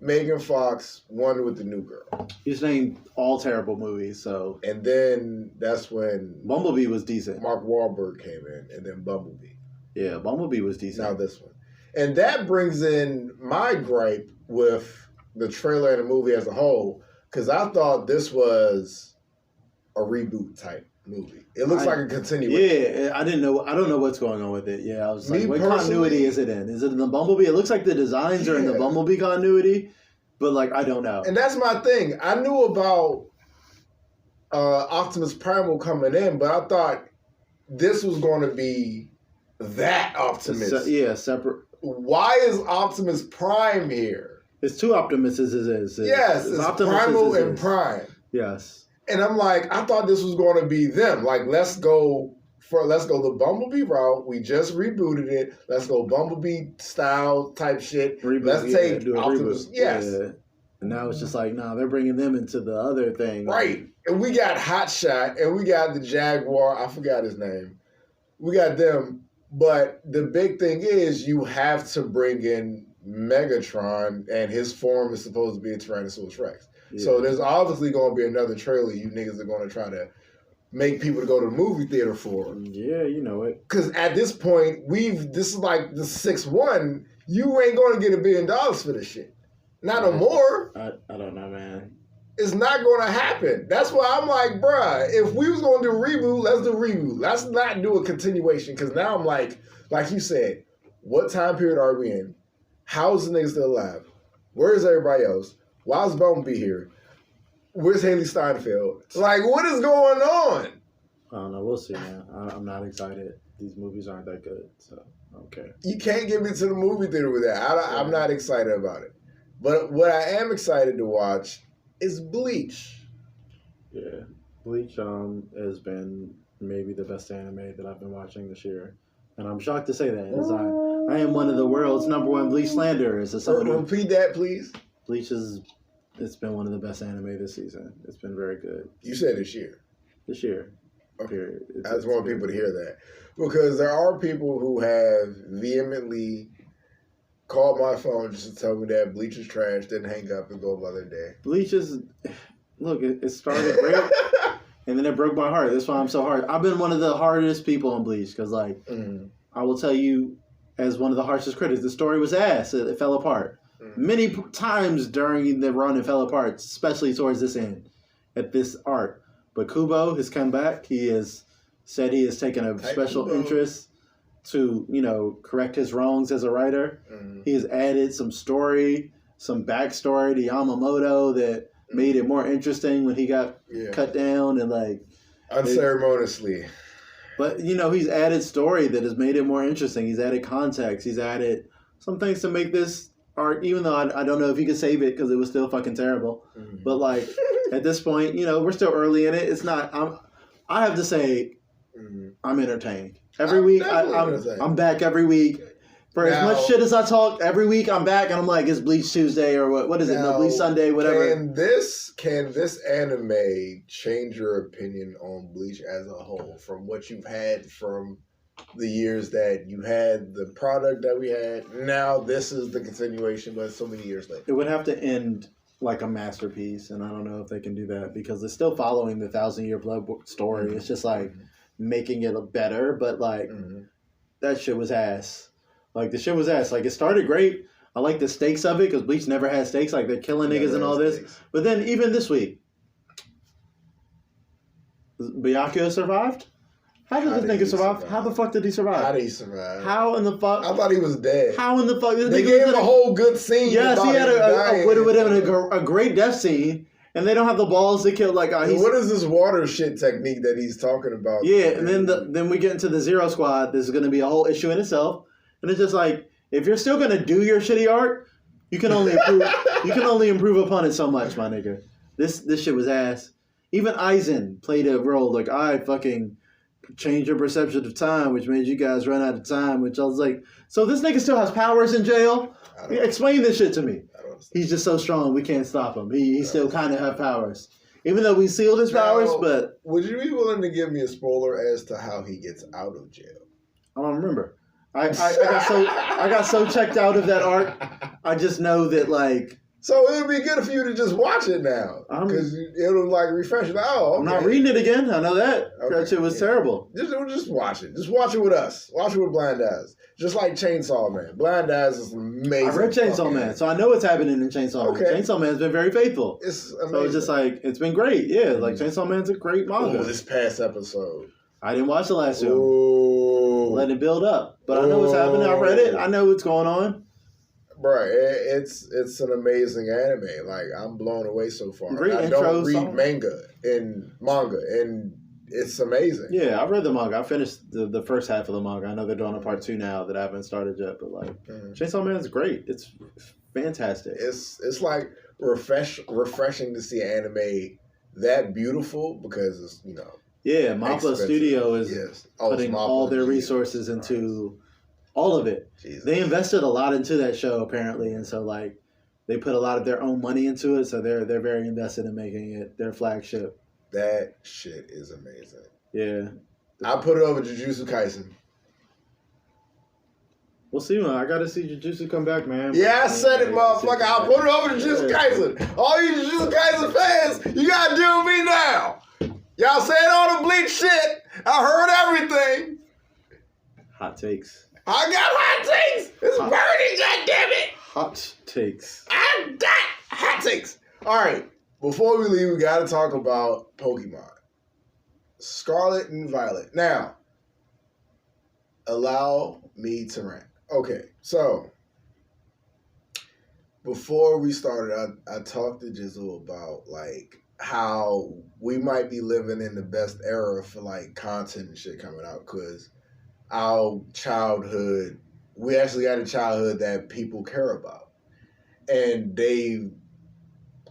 Megan Fox, 1 with the new girl. You just named all terrible movies, so. And then that's when Bumblebee was decent. Mark Wahlberg came in, and then Bumblebee. Yeah, Bumblebee was decent. Now this one. And that brings in my gripe with the trailer and the movie as a whole, because I thought this was a reboot type. movie. It looks like a continuation. Yeah, I didn't know. I don't know what's going on with it. Yeah, I was Me like, what personally- continuity is it in? Is it in the Bumblebee? It looks like the designs are in the Yeah. Bumblebee continuity, but like I don't know. And that's my thing. I knew about Optimus Primal coming in, but I thought this was going to be that Optimus. Separate. Why is Optimus Prime here? It's two Optimuses. Yes, it's Primal and Prime. Yes. And I'm like, I thought this was going to be them. Like, let's go the Bumblebee route. We just rebooted it. Let's go Bumblebee style type shit. Let's take Optimus. Yes. Yeah. And now it's just like, nah, they're bringing them into the other thing. Right. And we got Hotshot and we got the Jaguar. I forgot his name. We got them. But the big thing is you have to bring in Megatron, and his form is supposed to be a Tyrannosaurus Rex. Yeah. So there's obviously going to be another trailer you niggas are going to try to make people to go to the movie theater for. Yeah, you know it. Because at this point, this is like the 6-1. You ain't going to get $1 billion for this shit. Not no more. I don't know, man. It's not going to happen. That's why I'm like, bruh, if we was going to do a reboot, let's do a reboot. Let's not do a continuation. Because now I'm like you said, what time period are we in? How's the nigga still alive? Where is everybody else? Why is Bumblebee here? Where's Haley Steinfeld? Like, what is going on? I don't know. We'll see, man. I'm not excited. These movies aren't that good, so okay. You can't get me to the movie theater with that. I'm not excited about it. But what I am excited to watch is Bleach. Yeah. Bleach has been maybe the best anime that I've been watching this year. And I'm shocked to say that, as I am one of the world's #1 Bleach slanderers. Repeat that, please. Bleach it's been one of the best anime this season. It's been very good. You said this year. This year. Okay. Period. I just want people to hear that. Because there are people who have vehemently called my phone just to tell me that Bleach is trash, then hang up and go about their day. Bleach is... Look, it started great, and then it broke my heart. That's why I'm so hard. I've been one of the hardest people on Bleach, because, like, I will tell you, as one of the harshest critics, the story was ass. It fell apart. Many times during the run, it fell apart, especially towards this end, at this arc. But Kubo has come back. He has said he has taken a special interest to, correct his wrongs as a writer. He has added some story, some backstory to Yamamoto that made it more interesting when he got cut down and like unceremoniously. But he's added story that has made it more interesting. He's added context. He's added some things to make this arc, even though I don't know if he could save it because it was still fucking terrible. But like at this point, we're still early in it. It's not. I have to say, I'm entertained every week. I'm back every week. For as much shit as I talk, every week I'm back and I'm like, it's Bleach Tuesday or what is it? No, Bleach Sunday, whatever. Can this anime change your opinion on Bleach as a whole from what you've had from the years that you had the product that we had? Now this is the continuation, but so many years later. It would have to end like a masterpiece, and I don't know if they can do that because it's still following the 1,000-Year Blood story. It's just like making it better, but like that shit was ass. Like, the shit was ass. Like, it started great. I like the stakes of it, because Bleach never had stakes. Like, they're killing niggas and all this. But then, even this week, Byakuya survived? How did this nigga survive? How the fuck did he survive? How did he survive? How in the fuck? I thought he was dead. How in the fuck? They gave him a whole good scene. Yes, he had a great death scene. And they don't have the balls to kill. Like, what is this water shit technique that he's talking about? Yeah, and then we get into the Zero Squad. This is going to be a whole issue in itself. And it's just like, if you're still gonna do your shitty art, you can only improve. You can only improve upon it so much, my nigga. This shit was ass. Even Aizen played a role. Like, I fucking changed your perception of time, which made you guys run out of time. Which I was like, so this nigga still has powers in jail? Explain this shit to me. He's just so strong, we can't stop him. He still kind of have powers, even though we sealed his powers. But would you be willing to give me a spoiler as to how he gets out of jail? I don't remember. I got so checked out of that arc. I just know that like So it would be good for you to just watch it now. Because it'll like refresh it. Oh, okay. I'm not reading it again. I know that. Okay. That shit was terrible. Just watch it. Just watch it with us. Watch it with Blind Eyes. Just like Chainsaw Man. Blind Eyes is amazing. I read Chainsaw Man, so I know what's happening in Chainsaw Man. Chainsaw Man's been very faithful. It's amazing. So it's just like, it's been great. Yeah, like Chainsaw Man's a great manga. Oh, this past episode. I didn't watch the last two. Ooh. Let it build up. But I know what's happening. I read it. I know what's going on. Bro, it's an amazing anime. Like, I'm blown away so far. Great I intro don't read song. manga, and it's amazing. Yeah, I read the manga. I finished the first half of the manga. I know they're doing a part 2 now that I haven't started yet. But like, Chainsaw Man is great. It's fantastic. It's like refreshing to see anime that beautiful because it's, you know. Yeah, Mappa expensive. Studio is putting all their resources into all of it. Jesus. They invested a lot into that show apparently, and so like they put a lot of their own money into it. So they're very invested in making it their flagship. That shit is amazing. Yeah, I put it over Jujutsu Kaisen. we'll see, man. I gotta see Jujutsu come back, man. Yeah, I said it, motherfucker. I'll put it over Jujutsu Kaisen. All you Jujutsu Kaisen fans, you gotta deal with me now. Y'all saying all the Bleach shit. I heard everything. Hot takes. I got hot takes. It's burning, goddammit. Hot takes. I got hot takes. All right. Before we leave, we got to talk about Pokemon. Scarlet and Violet. Now, allow me to rant. Okay, so before we started, I talked to Jizzle about like how we might be living in the best era for like content and shit coming out because our childhood, we actually had a childhood that people care about. And they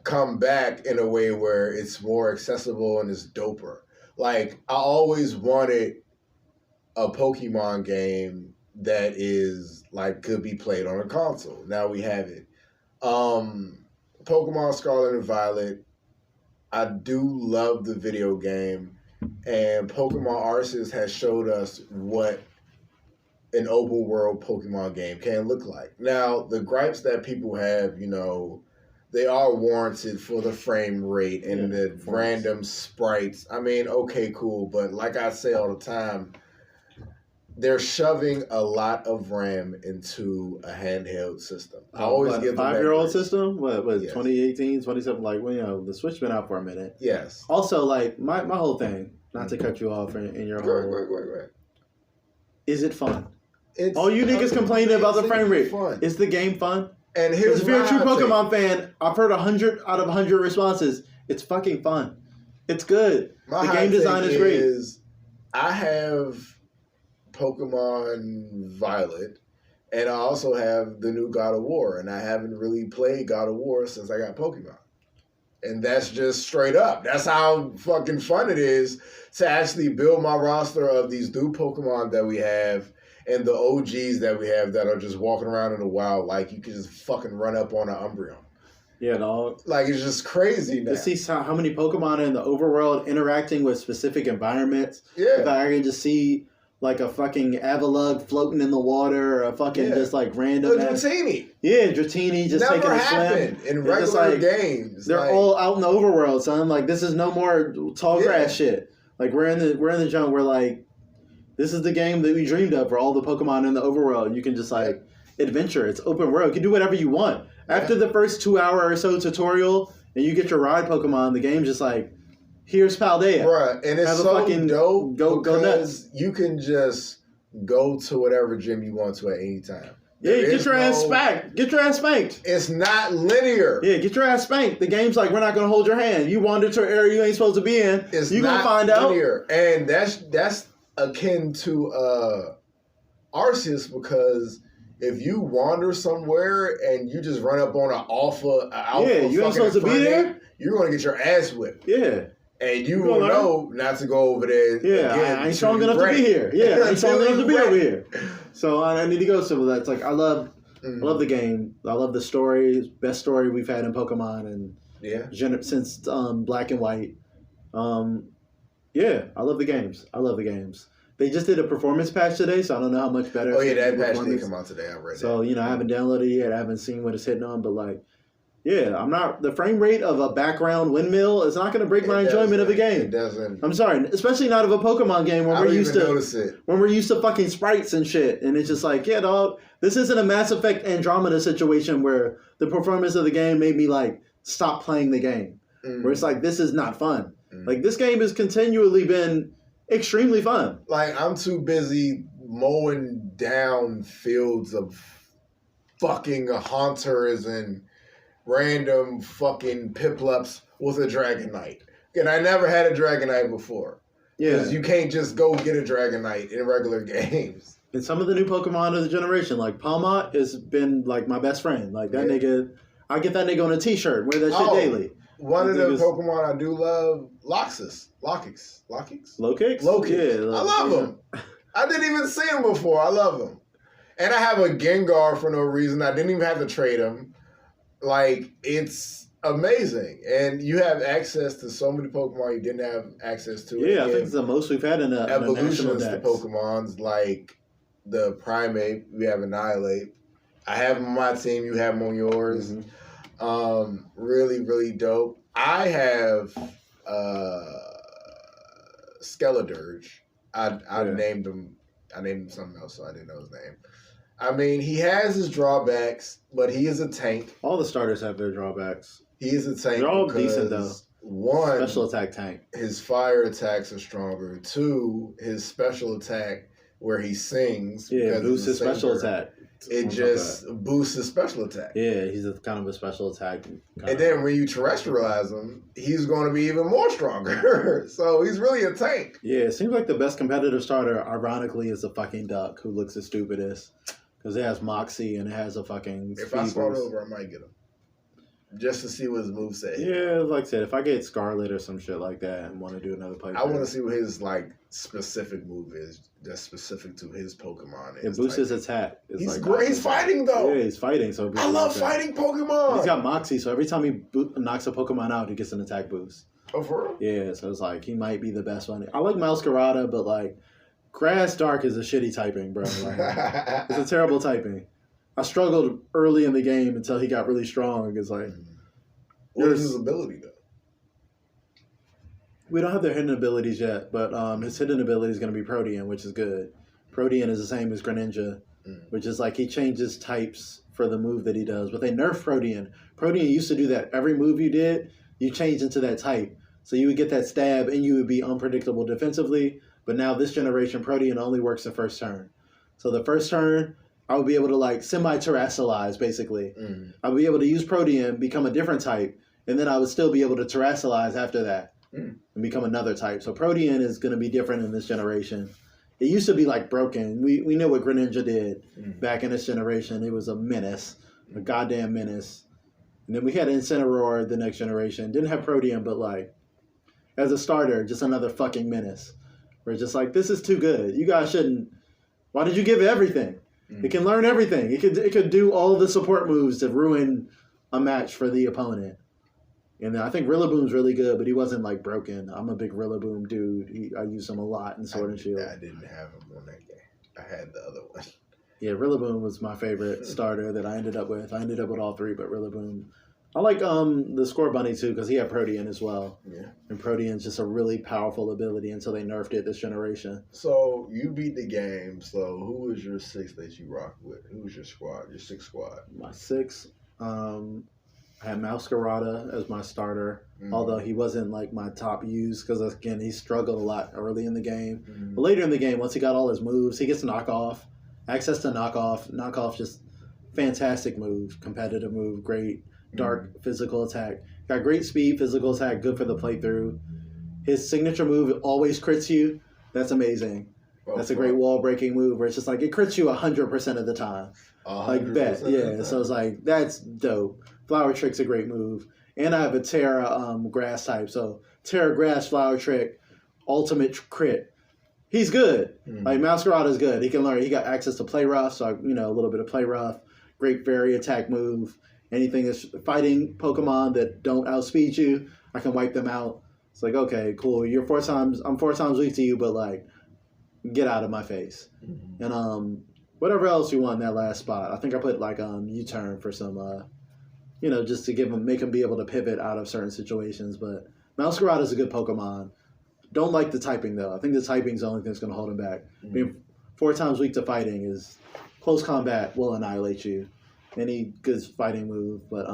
come back in a way where it's more accessible and it's doper. Like, I always wanted a Pokemon game that is, like, could be played on a console. Now we have it. Pokemon Scarlet and Violet, I do love the video game. And Pokemon Arceus has showed us what an open world Pokemon game can look like. Now, the gripes that people have, you know, they are warranted for the frame rate and the random sprites. I mean, okay, cool. But like I say all the time, they're shoving a lot of RAM into a handheld system. I always give them 5-year-old system? What was Yes. 2018, 2017? Like, well, you know, the Switch been out for a minute. Yes. Also, like, my whole thing, not to cut you off in your whole... Right. Is it fun? It's All you niggas complaining about the frame rate. Fun. Is the game fun? And here's Because if you're a true my take. Pokemon fan, I've heard 100 out of 100 responses. It's fucking fun. It's good. My The game design is great. I have Pokemon Violet, and I also have the new God of War, and I haven't really played God of War since I got Pokemon. And that's just straight up. That's how fucking fun it is to actually build my roster of these new Pokemon that we have and the OGs that we have that are just walking around in the wild like you can just fucking run up on an Umbreon. Yeah, dog. Like, it's just crazy now. To see how many Pokemon are in the overworld interacting with specific environments. Yeah. If I can just see like a fucking Avalugg floating in the water or a fucking just like random... Dratini. Yeah, Dratini just Never taking a happened swim. in It's just regular like, games. They're like, all out in the overworld, son. Like, this is no more tall grass shit. Like, we're in the jump where like this is the game that we dreamed of for all the Pokemon in the overworld. You can just like adventure. It's open world. You can do whatever you want. After the first 2 hour or so tutorial and you get your ride Pokemon, the game's just like, here's Paldea. Bruh, and it's so fucking dope go because you can just go to whatever gym you want to at any time. Yeah, get your ass spanked. Get your ass spanked. It's not linear. Yeah, get your ass spanked. The game's like, we're not going to hold your hand. You wander to an area you ain't supposed to be in. You're going to find linear. And that's akin to Arceus because if you wander somewhere and you just run up on an alpha you ain't supposed to be there, you're going to get your ass whipped. Yeah. And you will know not to go over there. Yeah, again I ain't strong enough to be here. Yeah, I ain't strong enough to be over here. So I need to go some of that. It's like, I love the game. I love the story. Best story we've had in Pokemon and since Black and White. Yeah, I love the games. They just did a performance patch today, so I don't know how much better. Oh yeah, that patch did come out today. I read that. So, you know, I haven't downloaded it yet. I haven't seen what it's hitting on, but like, Yeah, I'm not. The frame rate of a background windmill is not going to break my enjoyment of a game. It doesn't. I'm sorry, especially not of a Pokemon game where we're used to notice it. when we're used to fucking sprites and shit, and it's just like, yeah, dog, this isn't a Mass Effect Andromeda situation where the performance of the game made me like stop playing the game. Where it's like, this is not fun. Like this game has continually been extremely fun. Like I'm too busy mowing down fields of fucking haunters and random fucking Piplups with a Dragonite. And I never had a Dragonite before. Yeah. Because you can't just go get a Dragonite in regular games. And some of the new Pokemon of the generation, like Palmot, has been like my best friend. Like that nigga, I get that nigga on a t-shirt, wear that shit daily. One of the Pokemon I do love, Loxus. Lokix? Lokix? Yeah. I love him. I didn't even see him before. I love him. And I have a Gengar for no reason. I didn't even have to trade him. Like, it's amazing. And you have access to so many Pokemon you didn't have access to. Yeah, I think it's the most we've had in a evolutions to Pokemons, like the Primate, we have Annihilate. I have him on my team, you have him on yours. Really, really dope. I have Skeledirge. I named him something else, so I didn't know his name. I mean, he has his drawbacks, but he is a tank. All the starters have their drawbacks. He is a tank. They're all decent, though. One, special attack tank. His fire attacks are stronger. Two, his special attack, where he sings. Yeah, boosts his special attack. It just boosts his special attack. Yeah, he's a kind of a special attack. And then when you terrestrialize him, he's going to be even more stronger. So he's really a tank. Yeah, it seems like the best competitive starter, ironically, is the fucking duck who looks the stupidest. Because it has Moxie and it has a fucking... If I start over, I might get him. Just to see what his move say. Yeah, like I said, if I get Scarlet or some shit like that and want to do another play, I want to see what his like specific move is, that's specific to his Pokemon. It boosts his attack. It's he's like great. He's fighting though. Yeah, he's fighting. So I love fighting Pokemon. He's got Moxie, so every time he knocks a Pokemon out, he gets an attack boost. Oh, for real? Yeah, so it's like he might be the best one. I like Masquerada, but like Grass Dark is a shitty typing, bro. Like, it's a terrible typing. I struggled early in the game until he got really strong. It's like. What is his ability, though? We don't have their hidden abilities yet, but his hidden ability is going to be Protean, which is good. Protean is the same as Greninja, which is like he changes types for the move that he does. But they nerfed Protean. Protean used to do that. Every move you did, you changed into that type. So you would get that stab and you would be unpredictable defensively. But now this generation, Protean only works the first turn. So the first turn, I would be able to like semi-terrestrialize, basically. I would be able to use Protean, become a different type, and then I would still be able to terrestrialize after that and become another type. So Protean is going to be different in this generation. It used to be like broken. We know what Greninja did back in this generation. It was a menace, a goddamn menace. And then we had Incineroar the next generation. Didn't have Protean, but like as a starter, just another fucking menace. We're just like, this is too good. You guys shouldn't. Why did you give it everything? It can learn everything. It could do all the support moves to ruin a match for the opponent. And I think Rillaboom's really good, but he wasn't like broken. I'm a big Rillaboom dude. I use him a lot in Sword and Shield. I didn't have him on that game. I had the other one. Yeah, Rillaboom was my favorite starter that I ended up with. I ended up with all three, but Rillaboom. I like the Score Bunny too because he had Protean as well. Yeah. And Protean's just a really powerful ability until they nerfed it this generation. So you beat the game. So who was your six that you rocked with? Who was your squad? Your six squad? My six. I had Masquerada as my starter, although he wasn't like my top use because again he struggled a lot early in the game. But later in the game, once he got all his moves, he gets knockoff, access to knockoff, just fantastic move, competitive move, great. Dark physical attack. Got great speed, physical attack, good for the playthrough. His signature move always crits you. That's amazing. That's a great wall breaking move where it's just like it crits you 100% of the time. Like bet. Yeah. So it's like that's dope. Flower Trick's a great move. And I have a Terra grass type. So Terra grass flower trick, ultimate crit. He's good. Like Masquerada's good. He can learn. He got access to play rough, so a little bit of play rough. Great fairy attack move. Anything that's fighting Pokemon that don't outspeed you, I can wipe them out. It's like, okay, cool. I'm 4 times weak to you, but like, get out of my face. And whatever else you want in that last spot. I think I put like U-turn for some just to make him be able to pivot out of certain situations. But Masquerade is a good Pokemon. Don't like the typing, though. I think the typing's the only thing that's going to hold him back. Mm-hmm. I mean, 4 times weak to fighting is close combat will annihilate you. Any good fighting move. But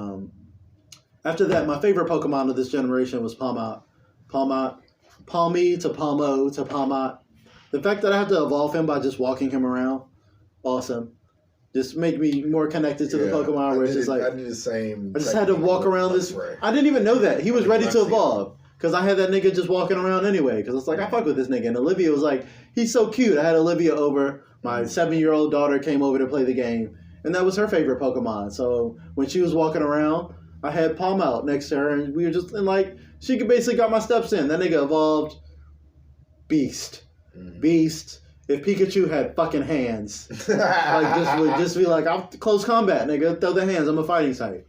after that, my favorite Pokemon of this generation was Palmot. Palmy to Palmo to Palmot. The fact that I have to evolve him by just walking him around, awesome. Just make me more connected to the Pokemon. Where it's just like I did the same. I just had to walk around this. I didn't even know that he was ready to evolve because I had that nigga just walking around anyway. Because it's like I fuck with this nigga, and Olivia was like, he's so cute. I had Olivia over. My 7-year-old daughter came over to play the game, and that was her favorite Pokemon. So when she was walking around, I had Palm out next to her, and we were just and like she could basically got my steps in. That nigga evolved. Beast. If Pikachu had fucking hands, like just be like, I'm close combat, nigga. Throw the hands. I'm a fighting type.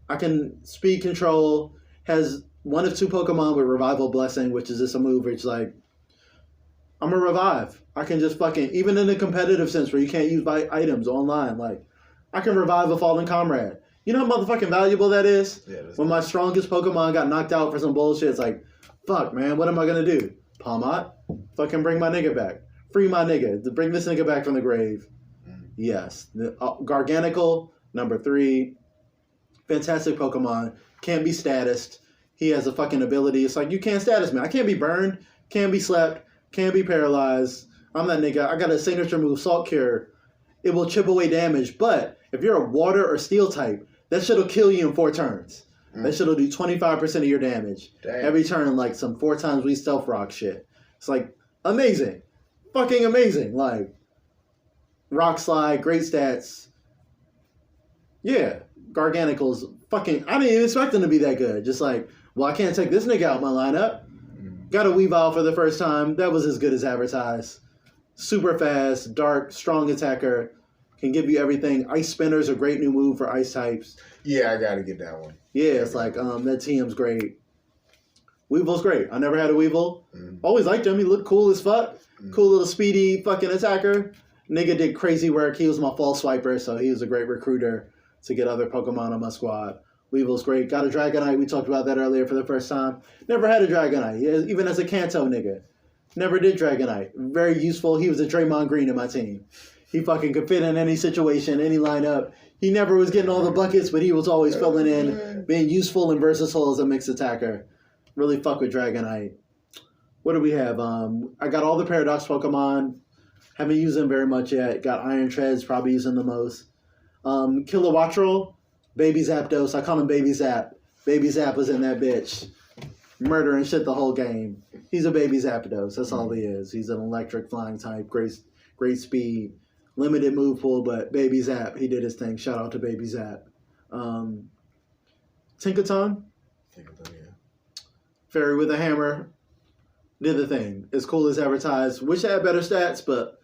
I can speed control. Has 1 of 2 Pokemon with Revival Blessing, which is just a move where it's like, I'm a revive. I can just fucking even in a competitive sense where you can't use items online. Like, I can revive a fallen comrade. You know how motherfucking valuable that is? Yeah, when my strongest Pokemon got knocked out for some bullshit, it's like, fuck, man, what am I gonna do? Palmot? Fucking bring my nigga back. Free my nigga. To bring this nigga back from the grave. Yes. Garganical, number 3. Fantastic Pokemon. Can't be statused. He has a fucking ability. It's like, you can't status me. I can't be burned. Can't be slept. Can't be paralyzed. I'm that nigga. I got a signature move, Salt Cure. It will chip away damage. But if you're a water or steel type, that shit'll kill you in 4 turns. That shit'll do 25% of your damage. Every turn, like some 4 times we stealth rock shit. It's like, amazing. Fucking amazing. Like, Rock Slide, great stats. Yeah, Garganical's fucking... I didn't even expect him to be that good. Just like, well, I can't take this nigga out my lineup. Got a Weavile for the first time. That was as good as advertised. Super fast, dark, strong attacker. Can give you everything. Ice Spinner's a great new move for ice types. Yeah, I gotta get that one. Yeah, it's like, that TM's great. Weevil's great. I never had a Weevil. Always liked him. He looked cool as fuck. Cool little speedy fucking attacker. Nigga did crazy work. He was my false swiper, so he was a great recruiter to get other Pokemon on my squad. Weevil's great. Got a Dragonite. We talked about that earlier for the first time. Never had a Dragonite. Even as a Kanto nigga. Never did Dragonite. Very useful. He was a Draymond Green in my team. He fucking could fit in any situation, any lineup. He never was getting all the buckets, but he was always filling in, being useful and versatile as a mixed attacker. Really fuck with Dragonite. What do we have? I got all the Paradox Pokemon. Haven't used them very much yet. Got Iron Treads, probably using the most. Kilowattrel, Baby Zapdos. I call him Baby Zap. Baby Zap was in that bitch. Murdering shit the whole game. He's a Baby Zapdos. That's all he is. He's an electric flying type. Great speed. Limited move pool, but Baby Zap, he did his thing. Shout out to Baby Zap. Tinkaton. Yeah. Fairy with a hammer. Did the thing. As cool as advertised. Wish it had better stats, but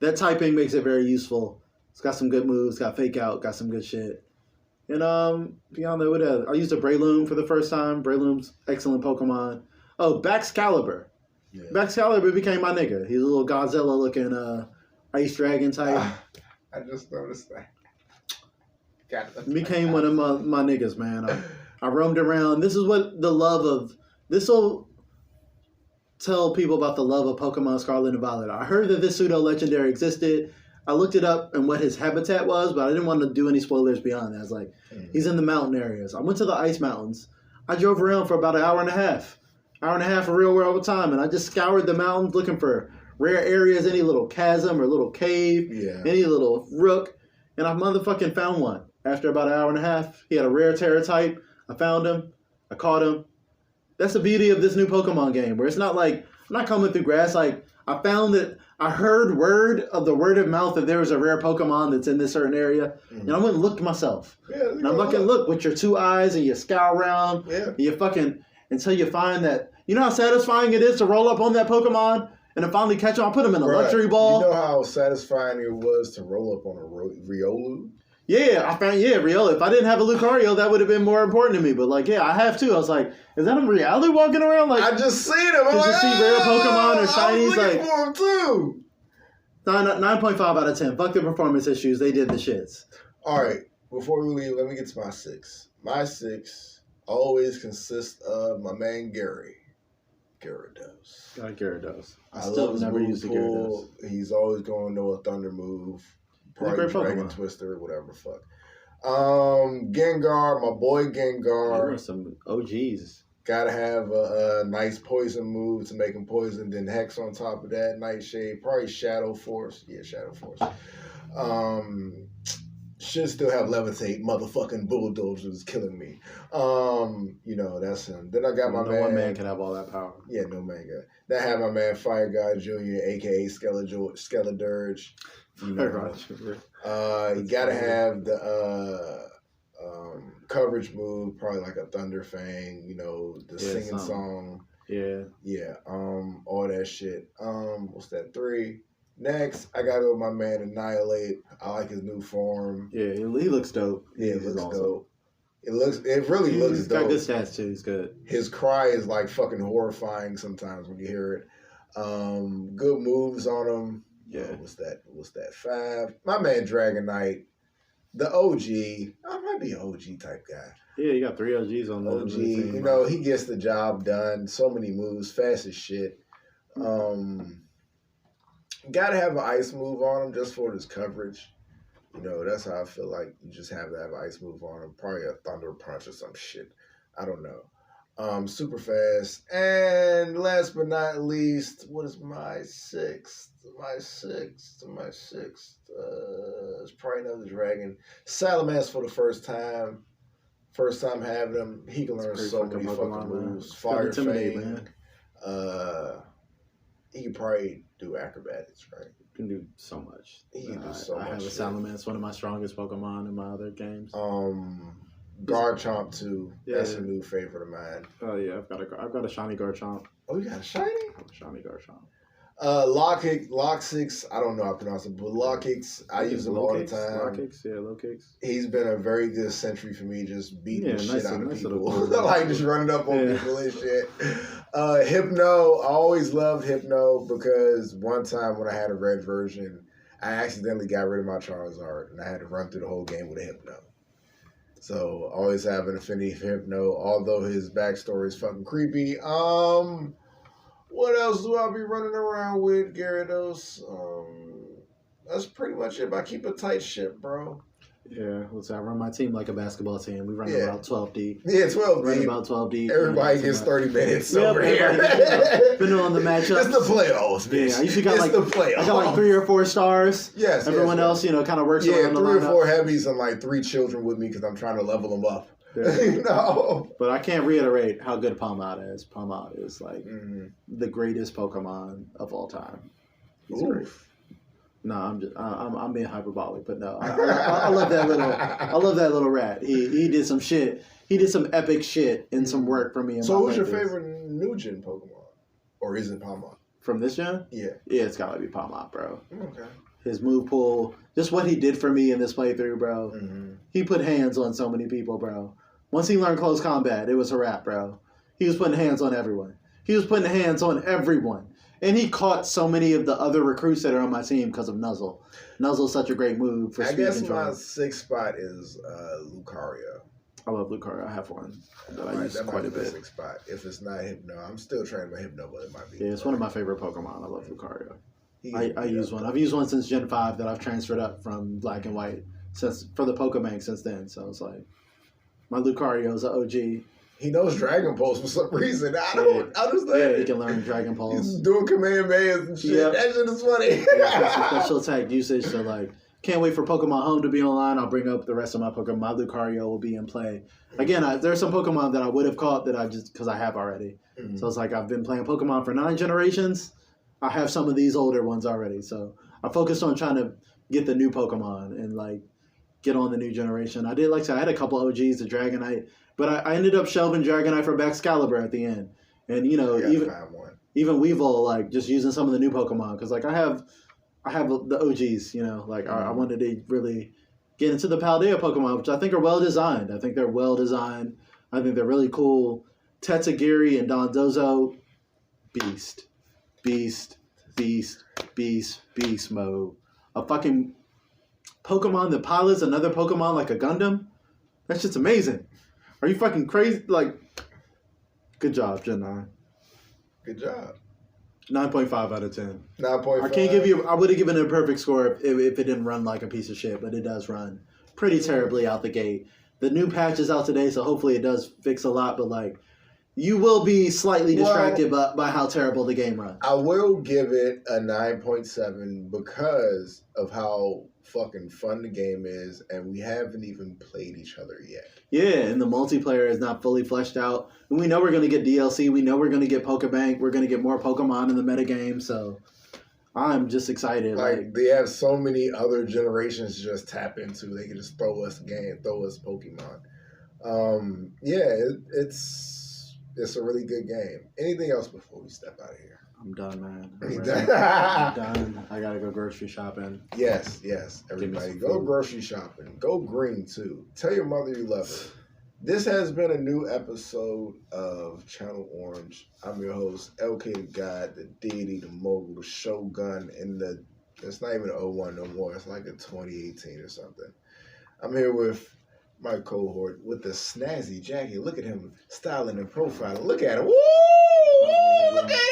that typing makes it very useful. It's got some good moves. Got Fake Out. Got some good shit. And beyond that, what else? I used a Breloom for the first time. Breloom's excellent Pokemon. Oh, Baxcalibur. Yeah. Baxcalibur became my nigga. He's a little Godzilla-looking Ice Dragon type. I just noticed that. Became one of my niggas, man. I roamed around. This is what the love of... This will tell people about the love of Pokemon Scarlet and Violet. I heard that this pseudo-legendary existed. I looked it up and what his habitat was, but I didn't want to do any spoilers beyond that. I was like, he's in the mountain areas. I went to the ice mountains. I drove around for about an hour and a half. Hour and a half of real world time, and I just scoured the mountains looking for rare areas, any little chasm or little cave, any little rook, and I motherfucking found one. After about an hour and a half, he had a rare Terra type. I found him. I caught him. That's the beauty of this new Pokemon game, where it's not like, I'm not coming through grass. Like, I found that I heard word of mouth that there was a rare Pokemon that's in this certain area, and I went and looked myself. And I'm fucking look with your 2 eyes, and you scour around, and you fucking, until you find that, you know how satisfying it is to roll up on that Pokemon and then finally catch him? I put him in a luxury ball. You know how satisfying it was to roll up on a Riolu? Yeah, I found, Riolu. If I didn't have a Lucario, that would have been more important to me. But, like, I have too. I was like, is that a Riolu walking around? Like, I just seen him. I'm like, you see rare Pokemon or shinies? I was looking for him too. 9.5 out of 10. Fuck the performance issues. They did the shits. All right. before we leave, let me get to my 6. My 6 always consists of my man Gary. Gyarados. Got Gyarados. I love still his never move used a pool. Gyarados. He's always going to know a Thunder move. He's a Probably great Dragon Pokemon. Twister, whatever the fuck. Gengar, my boy There Gengar. were some OGs. Gotta have a nice poison move to make him poison. Then Hex on top of that. Nightshade. Probably Shadow Force. Yeah, Shadow Force. Should still have Levitate. Motherfucking Bulldozer is killing me. That's him. Then I got my man. No one man can have all that power. Yeah, no man got. Then I have my man Fire God Jr., aka Skeledirge. You gotta have the coverage move, probably like a Thunder Fang, the singing song. Yeah. Yeah, all that shit. What's that, 3? Next, I gotta go with my man Annihilate. I like his new form. Yeah, he looks dope. Yeah, it looks dope. It really looks He's dope. got good stats too, he's good. His cry is like fucking horrifying sometimes when you hear it. Good moves on him. Yeah. What's that? 5. My man Dragonite. The OG. I might be an OG type guy. Yeah, you got 3 OGs on the OG. team. He gets the job done. So many moves, fast as shit. Gotta have an ice move on him just for his coverage. That's how I feel like you just have to have an ice move on him. Probably a Thunder Punch or some shit. I don't know. Super fast. And last but not least, what is my 6th? My sixth. It's probably another dragon. Salamence for the first time. First time having him. He can learn so many fucking moves. Fire Fang. He can probably do acrobatics, right? Can do so much. He can do so much. I have a Salamence, one of my strongest Pokemon in my other games. Garchomp too. Yeah. That's a new favorite of mine. Oh yeah, I've got a shiny Garchomp. Oh, you got a shiny? I have a shiny Garchomp. Lockix, I don't know how to pronounce it, but Lockix, I use him all the time. Lockix. He's been a very good sentry for me, just beating the shit out of people. Little like just running up on people and shit. Hypno, I always loved Hypno because one time when I had a red version, I accidentally got rid of my Charizard and I had to run through the whole game with a Hypno. So always have an affinity for Hypno, although his backstory is fucking creepy. What else do I be running around with, Gyarados? That's pretty much it. I keep a tight ship, bro. Yeah, I run my team like a basketball team. We run about 12 deep. Yeah, 12 deep. Run about 12 deep. Everybody gets 30 minutes over here. Depending on the matchup. It's the playoffs, bitch. Yeah, I usually got the playoffs. I got like 3 or 4 stars. Yes. Everyone else, kind of works around the lineup. 3 or 4 heavies and like 3 children with me because I'm trying to level them up. Yeah. But I can't reiterate how good Palmada is. Palmada is like the greatest Pokemon of all time. He's great. No, I'm being hyperbolic, but no, I love that little rat. He did some shit. He did some epic shit and some work for me. So, who's your favorite new gen Pokemon, or is it Palmada? From this gen? Yeah, it's gotta be Palmada, bro. Okay. His move pool, just what he did for me in this playthrough, bro. He put hands on so many people, bro. Once he learned close combat, it was a wrap, bro. He was putting hands on everyone. And he caught so many of the other recruits that are on my team because of Nuzzle. Nuzzle's such a great move for speed control. My 6th spot is Lucario. I love Lucario. I have one that I use quite a bit. 6th spot. If it's not Hypno, I'm still trying to Hypno, but it might be. Yeah, it's one of my favorite Pokemon. I love Lucario. I use one. I've used one since Gen 5 that I've transferred up from Black and White for the Pokebank since then. So it's like my Lucario is an OG. He knows Dragon Pulse for some reason. I don't understand. Yeah, he can learn Dragon Pulse. He's doing Kamehamehas and shit. Yep. That shit is funny. Yeah, special attack usage. So like, can't wait for Pokemon Home to be online. I'll bring up the rest of my Pokemon. My Lucario will be in play. Again, there are some Pokemon that I would have caught that I just because I have already. So it's like I've been playing Pokemon for 9 generations. I have some of these older ones already. So I focused on trying to get the new Pokemon and like get on the new generation. I did like I said, I had a couple OGs, the Dragonite. But I ended up shelving Dragonite for Excalibur at the end. And, even Weevil, like, just using some of the new Pokemon. Because, like, I have the OGs, I wanted to really get into the Paldea Pokemon, which I think are well-designed. I think they're well-designed. I think they're really cool. Tetsugiri and Dondozo, beast mode. A fucking Pokemon that pilots another Pokemon like a Gundam. That's just amazing. Are you fucking crazy? Like, good job, Gen 9. Good job. 9.5 out of 10. 9.5. I can't give you. I would have given it a perfect score if it didn't run like a piece of shit, but it does run pretty terribly out the gate. The new patch is out today, so hopefully it does fix a lot. But like, you will be slightly distracted by how terrible the game runs. I will give it a 9.7 because of how fucking fun the game is, and we haven't even played each other yet. Yeah, and the multiplayer is not fully fleshed out. And we know we're going to get DLC. We know we're going to get Pokebank. We're going to get more Pokemon in the metagame. So I'm just excited. Like, they have so many other generations to just tap into. They can just throw us Pokemon. It's a really good game. Anything else before we step out of here? I'm done, man. You I'm done. I got to go grocery shopping. Yes. Everybody, go grocery shopping. Go green, too. Tell your mother you love her. This has been a new episode of Channel Orange. I'm your host, LK the God, the deity, the mogul, the shogun, and it's not even an 01 no more. It's like a 2018 or something. I'm here with my cohort with the snazzy jacket. Look at him styling and profiling. Look at him. Woo! Look at him.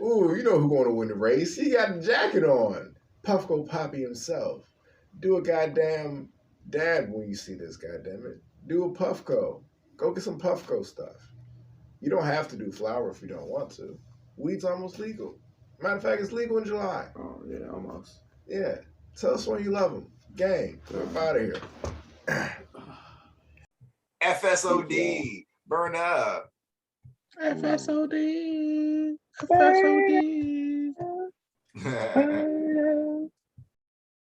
Ooh, you know who's going to win the race. He got the jacket on. Puffco Poppy himself. Do a goddamn dab when you see this, goddammit. Do a Puffco. Go get some Puffco stuff. You don't have to do flower if you don't want to. Weed's almost legal. Matter of fact, it's legal in July. Oh, yeah, almost. Yeah. Tell us when you love them. Gang, we're out of here. FSOD. Burn up. FSOD. FSOD.